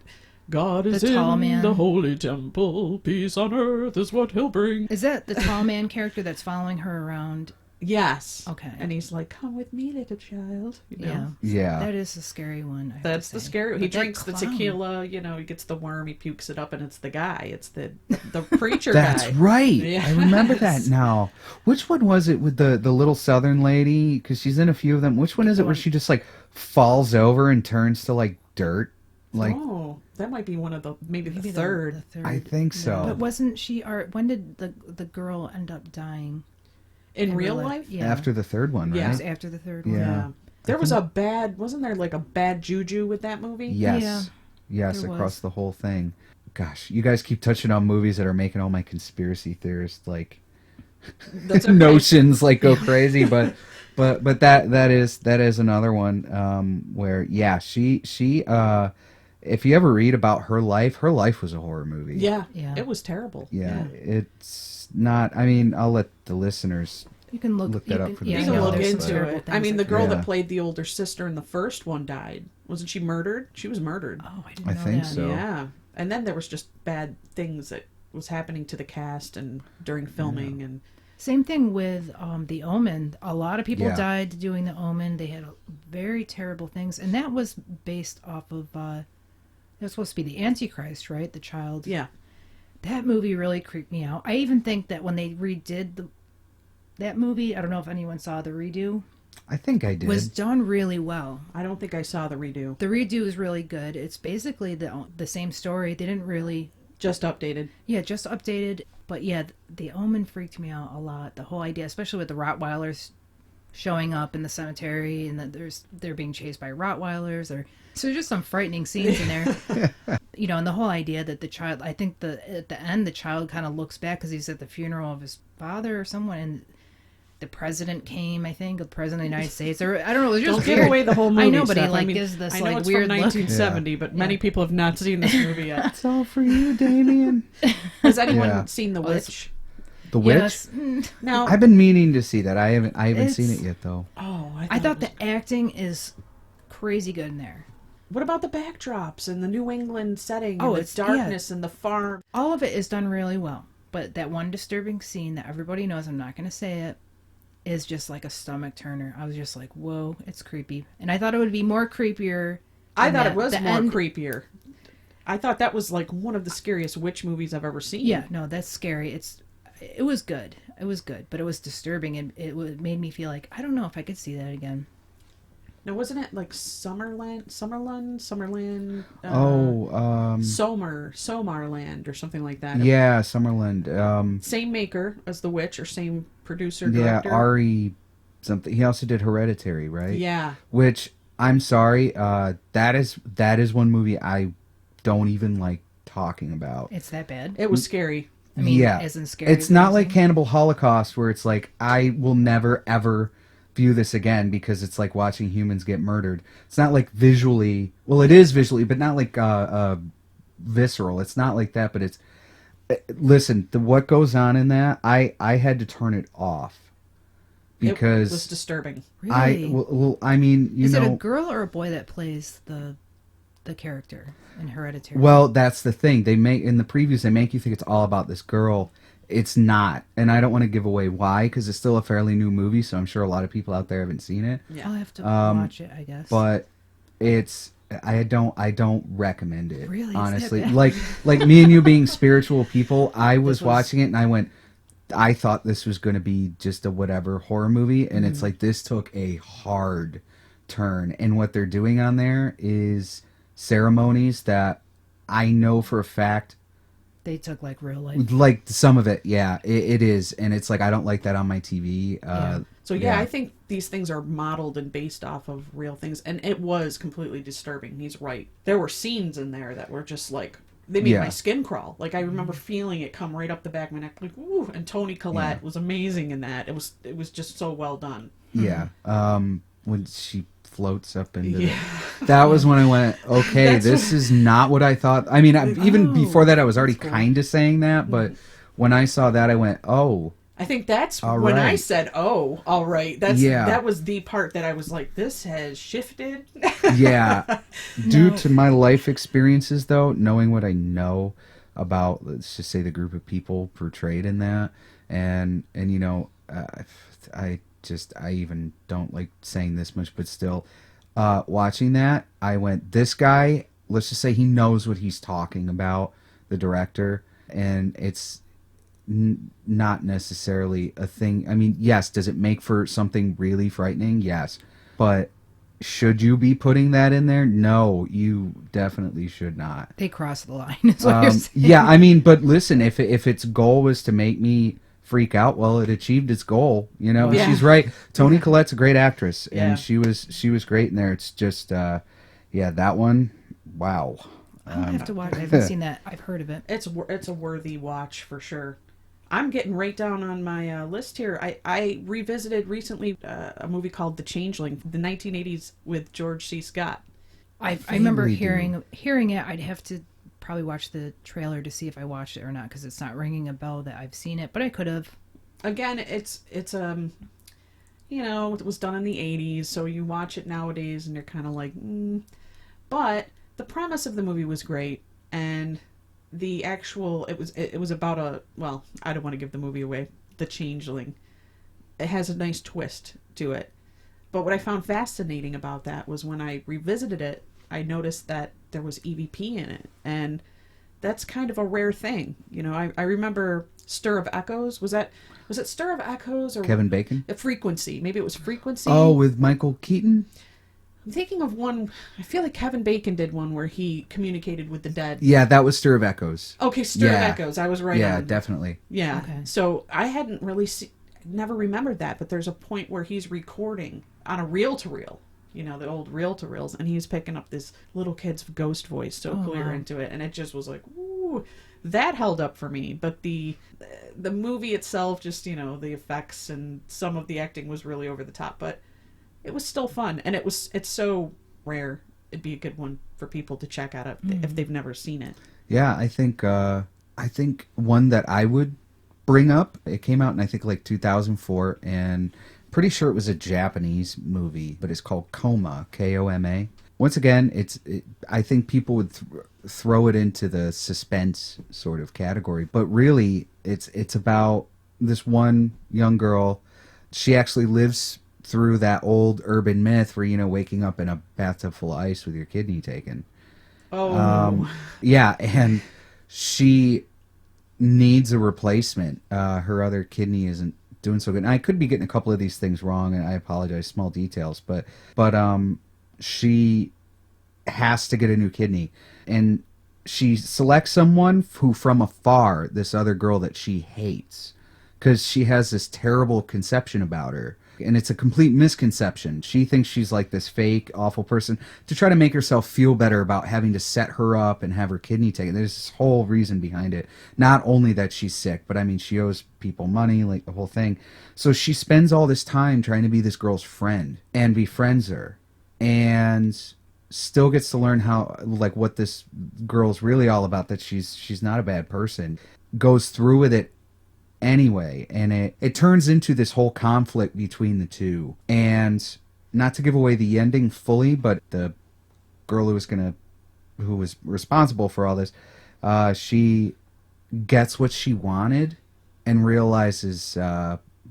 God is The tall in man. the holy temple. Peace on earth is what he'll bring. Is that the tall man character that's following her around? Yes. Okay. And he's like, come with me, little child. You know? Yeah. That is a scary one. I have That's to the say. scary. But He that drinks the clown- tequila. You know, he gets the worm. He pukes it up, and it's the guy. It's the preacher That's guy. right. Yes. I remember that now. Which one was it with the little Southern lady? Because she's in a few of them. Which one is it where she just like falls over and turns to like dirt? Like Oh, that might be one of the maybe Maybe the third. the third. I think so. But wasn't she? Or when did the girl end up dying In real life? Yeah. After the third one, right? It was after the third one. Yeah. Yeah. There was wasn't there like a bad juju with that movie? Yes. Yeah, Yes, there across was. the whole thing. Gosh, you guys keep touching on movies that are making all my conspiracy theorists like That's okay. notions like go crazy, but that is another one where she if you ever read about her life was a horror movie. Yeah. Yeah. It was terrible. Yeah, it's not. I mean, I'll let the listeners. You can look Look that up for the You I can know, look there's some into terrible it. I things mean, that the girl Yeah. that played the older sister in the first one died. Wasn't she murdered? She was murdered. Oh, I didn't I know think that. so. Yeah. And then there was just bad things that was happening to the cast and during filming and Same thing with The Omen. A lot of people Yeah. died doing The Omen. They had very terrible things, and that was based off of. It was supposed to be the Antichrist, right? The child. yeah. That movie really creeped me out. I even think that when they redid that movie, I don't know if anyone saw the redo, I think I did. was done really well. I don't think I saw the redo. The redo is really good. It's basically the same story. They didn't really, Just updated. just updated. But yeah, The Omen freaked me out a lot. The whole idea, especially with the Rottweilers showing up in the cemetery, and that they're being chased by Rottweilers. So there's just some frightening scenes in there. And the whole idea that the child, I think at the end, the child kind of looks back because he's at the funeral of his father or someone, and the president came, I think, the president of the United States, or I don't know, it was just Don't weird. give away the whole movie. I know, but he Steph. like gives this I know like it's weird from look. 1970, but many people have not seen this movie yet. It's all for you, Damien. Has anyone Yeah. seen The Oh, it's- Witch? The Witch. Yes. No. I've been meaning to see that. I haven't seen It's- it yet though. Oh, I thought it the acting is crazy good in there. was- What about the backdrops and the New England setting? Oh, and the it's- yeah. darkness and the farm. All of it is done really well, but that one disturbing scene that everybody knows, I'm not going to say it, is just like a stomach turner. I was just like, whoa, it's creepy. And I thought it would be more creepier. I than thought that. it was The more end- creepier. I thought that was like one of the scariest witch movies I've ever seen. Yeah, no, that's scary. It was good. It was good, but it was disturbing, and made me feel like I don't know if I could see that again. Now, wasn't it like Summerland? Somarland or something like that. Yeah, Summerland. Same maker as The Witch or same producer, Yeah, director. Ari something. He also did Hereditary, right? Yeah. Which I'm sorry, that is one movie I don't even like talking about. It's that bad. It was scary. I mean, yeah, as in scary. it's not like Cannibal Holocaust where it's like I will never ever view this again because it's like watching humans get murdered. It's not like visually. Well, it is visually, but not like visceral. It's not like that, but it's. Listen, what goes on in that, I had to turn it off because It was disturbing. Really? I mean, Is it a girl or a boy that plays the character in Hereditary? Well, that's the thing. They make in the previews they make you think it's all about this girl. It's not, and I don't want to give away why because it's still a fairly new movie, so I'm sure a lot of people out there haven't seen it. Yeah. I'll have to watch it, I guess. But it's I don't recommend it. Really? Is that Honestly, bad? like me and you being spiritual people, I was was- watching it and I thought this was going to be just a whatever horror movie, and Mm-hmm. it's like this took a hard turn, and what they're doing on there is ceremonies that I know for a fact. They took like real life. Like some of it, yeah, it is, and it's like I don't like that on my TV. So yeah, I think these things are modeled and based off of real things, and it was completely disturbing. He's right. There were scenes in there that were just like they made Yeah. my skin crawl. Like I remember feeling it come right up the back of my neck, like ooh. And Toni Collette was amazing in that. It was just so well done. Yeah, when she floats up into Yeah. that was when I went, okay, That's this what- is not what I thought. I mean, even oh, before that, I was already that's cool. kind of saying that, but when I saw that, I went, oh, I think that's All when I right. said, "Oh, all right." That was the part that I was like, "This has shifted." Yeah. Due to my life experiences, though, knowing what I know about, let's just say, the group of people portrayed in that, and you know, I even don't like saying this much, but still, watching that, I went, this guy, let's just say he knows what he's talking about, the director, and it's not necessarily a thing. I mean, yes, does it make for something really frightening? Yes. But should you be putting that in there? No, you definitely should not. They cross the line, is what you're saying. Yeah, I mean, but listen, if its goal was to make me freak out, well, it achieved its goal. You know, Yeah. she's right. Toni Collette's a great actress, Yeah. and she was great in there. It's just, yeah, that one, wow. I'll have to watch it. I haven't seen that. I've heard of it. It's a worthy watch for sure. I'm getting right down on my list here. I revisited recently a movie called The Changeling, the 1980s with George C. Scott. I remember vaguely hearing it. I'd have to probably watch the trailer to see if I watched it or not, because it's not ringing a bell that I've seen it, but I could have. Again, it's you know, it was done in the 80s, so you watch it nowadays and you're kind of like, But the premise of the movie was great, and the actual it was about I don't want to give the movie away. The Changeling. It has a nice twist to it. But what I found fascinating about that was when I revisited it, I noticed that there was EVP in it, and that's kind of a rare thing. You know, I remember Stir of Echoes. Was it Stir of Echoes or Kevin Bacon? Frequency? Maybe it was Frequency. Oh, with Michael Keaton? I'm thinking of one. I feel like Kevin Bacon did one where he communicated with the dead. Yeah, that was Stir of Echoes. Okay, Stir of Yeah. Echoes. I was right. Yeah, on. definitely. Yeah. Okay. So I hadn't really never remembered that, but there's a point where he's recording on a reel-to-reel, you know, the old reel-to-reels, and he's picking up this little kid's ghost voice so clear wow. into it, and it just was like, ooh, that held up for me. But the movie itself, just, you know, the effects and some of the acting was really over the top, but it was still fun, and it's so rare. It'd be a good one for people to check out if they've never seen it. Yeah, I think one that I would bring up, it came out in, I think, like 2004, and pretty sure it was a Japanese movie, but it's called Coma, Koma. Once again, I think people would throw it into the suspense sort of category, but really it's about this one young girl. She actually lives through that old urban myth where, you know, waking up in a bathtub full of ice with your kidney taken. Oh. Yeah, and she needs a replacement. Her other kidney isn't doing so good. And I could be getting a couple of these things wrong, and I apologize, small details, but she has to get a new kidney, and she selects someone who from afar, this other girl that she hates, because she has this terrible conception about her. And it's a complete misconception. She thinks she's like this fake, awful person to try to make herself feel better about having to set her up and have her kidney taken. There's this whole reason behind it. Not only that she's sick, but I mean, she owes people money, like the whole thing. So she spends all this time trying to be this girl's friend and befriends her, and still gets to learn how, like, what this girl's really all about, that she's not a bad person. Goes through with it anyway, and it turns into this whole conflict between the two. And not to give away the ending fully, but the girl who was responsible for all this, she gets what she wanted and realizes,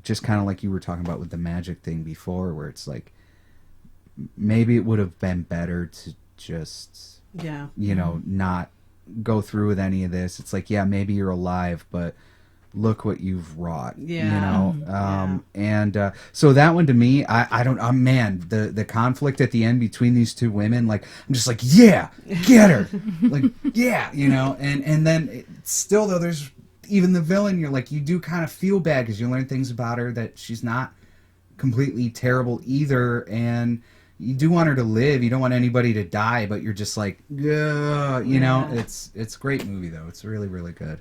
just kind of like you were talking about with the magic thing before, where it's like, maybe it would have been better to just, you know, not go through with any of this. It's like, yeah, maybe you're alive, but look what you've wrought. You know. And so that one, to me, I don't, man, the conflict at the end between these two women, like, I'm just like, yeah, get her. Like, yeah, you know. And then still, though, there's even the villain, you're like, you do kind of feel bad because you learn things about her that she's not completely terrible either, and you do want her to live. You don't want anybody to die, but you're just like, ugh, you know. It's a great movie, though. It's really, really good.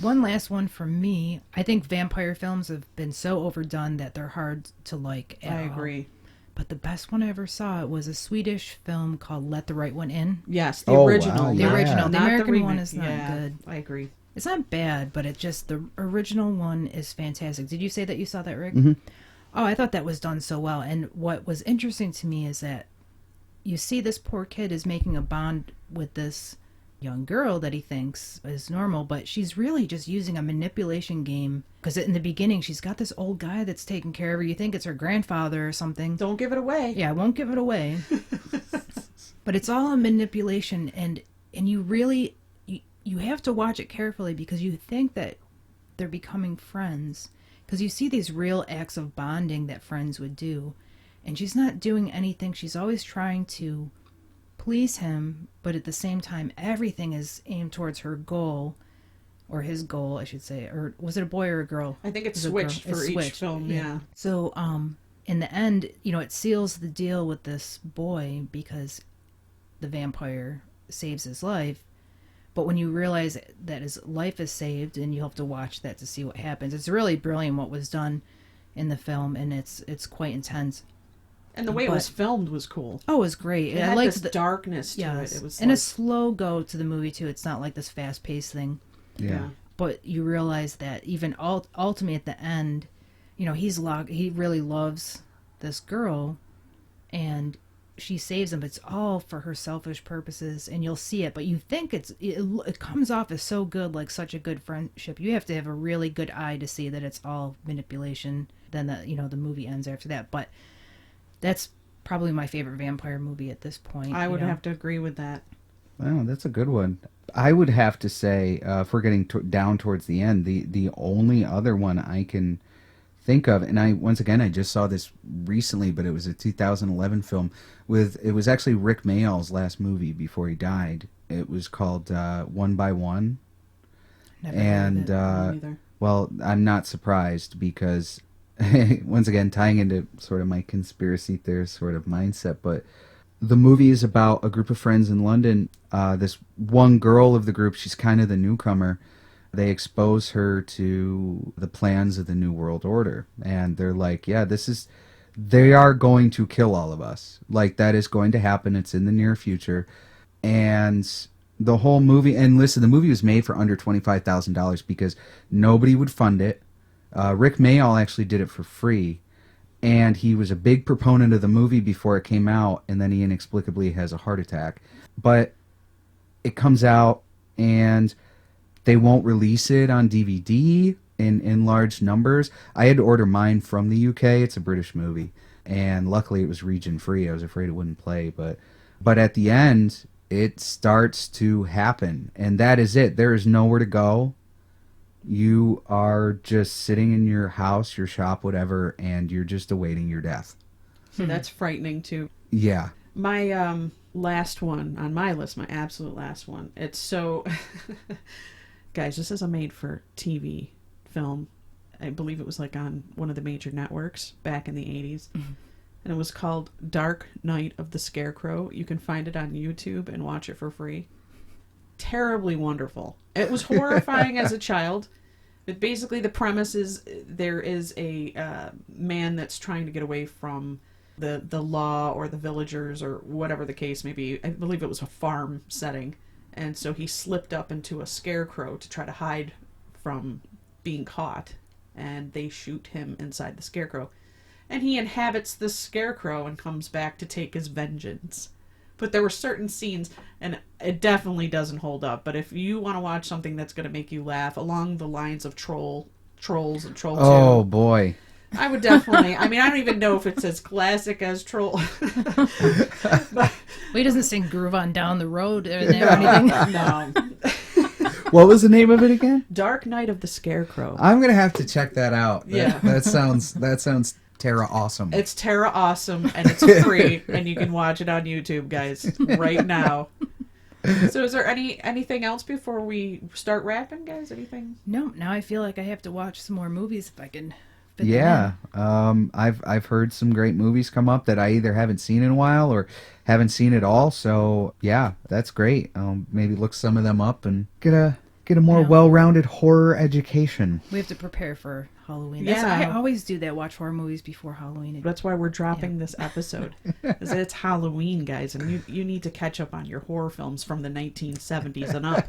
One last one for me. I think vampire films have been so overdone that they're hard to like at all. I agree. But the best one I ever saw was a Swedish film called Let the Right One In. Yes, the Oh, original. wow, The yeah. original. The Not American remake. one is not Yeah, good. I agree. It's not bad, but it just, the original one is fantastic. Did you say that you saw that, Rick? Mhm. Oh, I thought that was done so well. And what was interesting to me is that you see this poor kid is making a bond with this young girl that he thinks is normal, but she's really just using a manipulation game. Because in the beginning, she's got this old guy that's taking care of her. You think it's her grandfather or something. Don't give it away. Yeah, I won't give it away. But it's all a manipulation, and you really, you have to watch it carefully because you think that they're becoming friends. Because you see these real acts of bonding that friends would do. And she's not doing anything. She's always trying to please him, but at the same time, everything is aimed towards her goal, or his goal, I should say. Or was it a boy or a girl? I think it's It was a switched girl. for It's each switched, film, yeah. So, in the end, it seals the deal with this boy because the vampire saves his life. But when you realize that his life is saved, and you have to watch that to see what happens, it's really brilliant what was done in the film, and it's quite intense. And the way it was filmed was cool. Oh, it was great. It I had liked this the darkness to yes, it. It was and like, a slow go to the movie too. It's not like this fast-paced thing. Yeah. But you realize that even ultimately at the end, he really loves this girl, and she saves him. But it's all for her selfish purposes, and you'll see it. But you think it comes off as so good, like such a good friendship. You have to have a really good eye to see that it's all manipulation. Then the movie ends after that. But that's probably my favorite vampire movie at this point. I would have to agree with that. Wow, that's a good one. I would have to say, if we're getting down towards the end, the only other one I can think of, and I just saw this recently, but it was a 2011 film it was actually Rick Mayall's last movie before he died. It was called One by One. Never And heard of it. Either. well, I'm not surprised because once again, tying into sort of my conspiracy theorist sort of mindset, but the movie is about a group of friends in London. This one girl of the group, she's kind of the newcomer. They expose her to the plans of the New World Order. And they're like, yeah, they are going to kill all of us. Like, that is going to happen. It's in the near future. And the whole movie, and listen, the movie was made for under $25,000 because nobody would fund it. Rick Mayall actually did it for free. And he was a big proponent of the movie before it came out, and then he inexplicably has a heart attack. But it comes out, and they won't release it on DVD in large numbers. I had to order mine from the UK. It's a British movie, and luckily it was region free. I was afraid it wouldn't play, but at the end, it starts to happen, and that is it. There is nowhere to go. You are just sitting in your house, your shop, whatever, and you're just awaiting your death. So that's frightening too. Yeah. My last one on my list, my absolute last one. It's so... Guys, this is a made-for-TV film. I believe it was like on one of the major networks back in the 80s. Mm-hmm. And it was called Dark Night of the Scarecrow. You can find it on YouTube and watch it for free. Terribly wonderful. It was horrifying as a child. But basically the premise is there is a man that's trying to get away from the law or the villagers or whatever the case may be. I believe it was a farm setting. And so he slipped up into a scarecrow to try to hide from being caught. And they shoot him inside the scarecrow. And he inhabits the scarecrow and comes back to take his vengeance. But there were certain scenes, and it definitely doesn't hold up. But if you want to watch something that's going to make you laugh along the lines of Trolls and Troll 2. Oh, boy. I would definitely. I mean, I don't even know if it's as classic as Troll. But, Well, he doesn't sing Groove On Down the Road or anything. no. What was the name of it again? Dark Night of the Scarecrow. I'm going to have to check that out. Yeah. That sounds terr-awesome. It's terr-awesome, and it's free, and you can watch it on YouTube, guys, right now. So is there anything else before we start wrapping, guys? Anything? No, now I feel like I have to watch some more movies if I can fit Yeah, them I've heard some great movies come up that I either haven't seen in a while or haven't seen at all. So yeah, that's great. Maybe look some of them up and get get a more Yeah. well-rounded horror education. We have to prepare for Halloween. Yeah. I always do that. Watch horror movies before Halloween. That's why we're dropping this episode. 'Cause it's Halloween, guys, and you need to catch up on your horror films from the 1970s and up.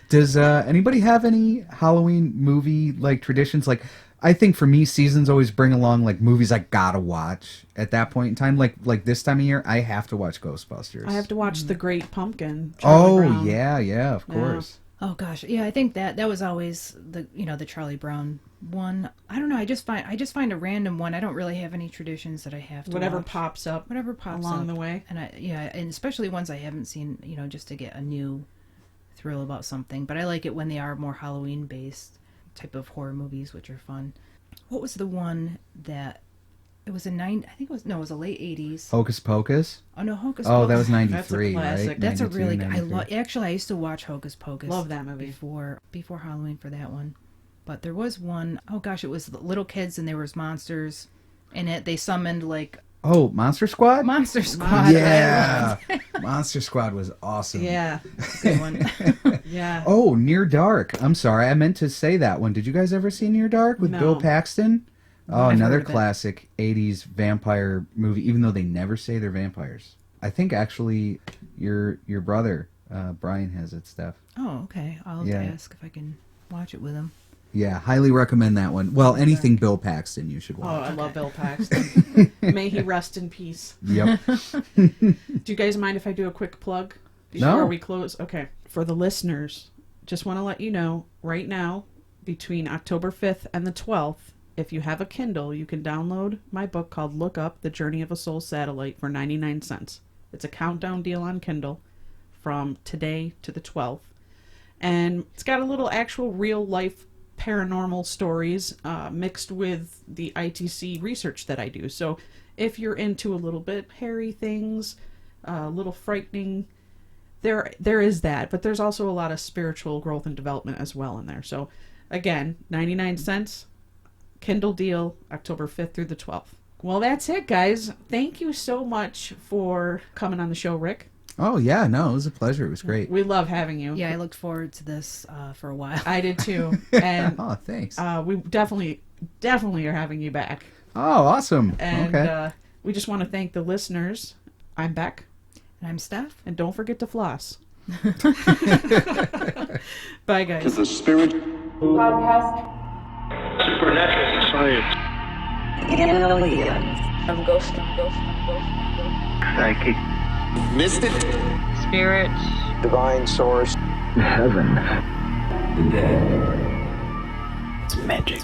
Does anybody have any Halloween movie like traditions? Like, I think for me, seasons always bring along like movies I gotta watch at that point in time. Like this time of year, I have to watch Ghostbusters. I have to watch The Great Pumpkin. Charlie Oh Brown. yeah, of Yeah. course. Oh gosh, yeah, I think that was always the Charlie Brown one. I don't know. I just find a random one. I don't really have any traditions that I have to Whatever watch. pops up. Whatever pops along up. the way. And and especially ones I haven't seen, just to get a new thrill about something. But I like it when they are more Halloween based type of horror movies, which are fun. What was the one that it was I think it was a late 80s. Hocus Pocus. Oh no, Hocus Oh, Pocus. that was That's a 93, classic. right? That's a 92, really 93. actually I used to watch Hocus Pocus. Love that movie. Before Halloween for that one. But there was one, oh gosh, it was little kids and there was monsters in it. They summoned like Oh, Monster Squad. Monster Squad. Yeah, Monster Squad was awesome. Yeah. Good one. Yeah. Oh, Near Dark. I'm sorry, I meant to say that one. Did you guys ever see Near Dark with No. Bill Paxton? Oh, I've another heard of it. classic 80s vampire movie, even though they never say they're vampires. I think actually your brother, Brian, has it, Steph. Oh, okay. I'll have Yeah. to ask if I can watch it with him. Yeah, highly recommend that one. Well, anything Bill Paxton you should Oh, watch. I love Bill Paxton. May he rest in peace. Yep. Do you guys mind if I do a quick plug before No. we close? Okay. For the listeners, just want to let you know right now, between October 5th and the 12th, if you have a Kindle, you can download my book called Look Up, The Journey of a Soul Satellite for 99 cents. It's a countdown deal on Kindle from today to the 12th. And it's got a little actual real life paranormal stories mixed with the ITC research that I do. So if you're into a little bit hairy things, a little frightening, there is that. But there's also a lot of spiritual growth and development as well in there. So again, 99 cents, Kindle deal, October 5th through the 12th. Well, that's it, guys. Thank you so much for coming on the show, Rick. Oh, yeah, no, it was a pleasure. It was great. We love having you. Yeah, I looked forward to this for a while. I did too. And Oh, thanks. we definitely are having you back. Oh, awesome. And Okay. we just want to thank the listeners. I'm Beck. And I'm Steph. And don't forget to floss. Bye, guys. To the spirit. Podcast. Supernatural science. Aliens. I'm ghost. Psychic. Mystic. Spirits. Divine source. Heaven. The dead. It's magic.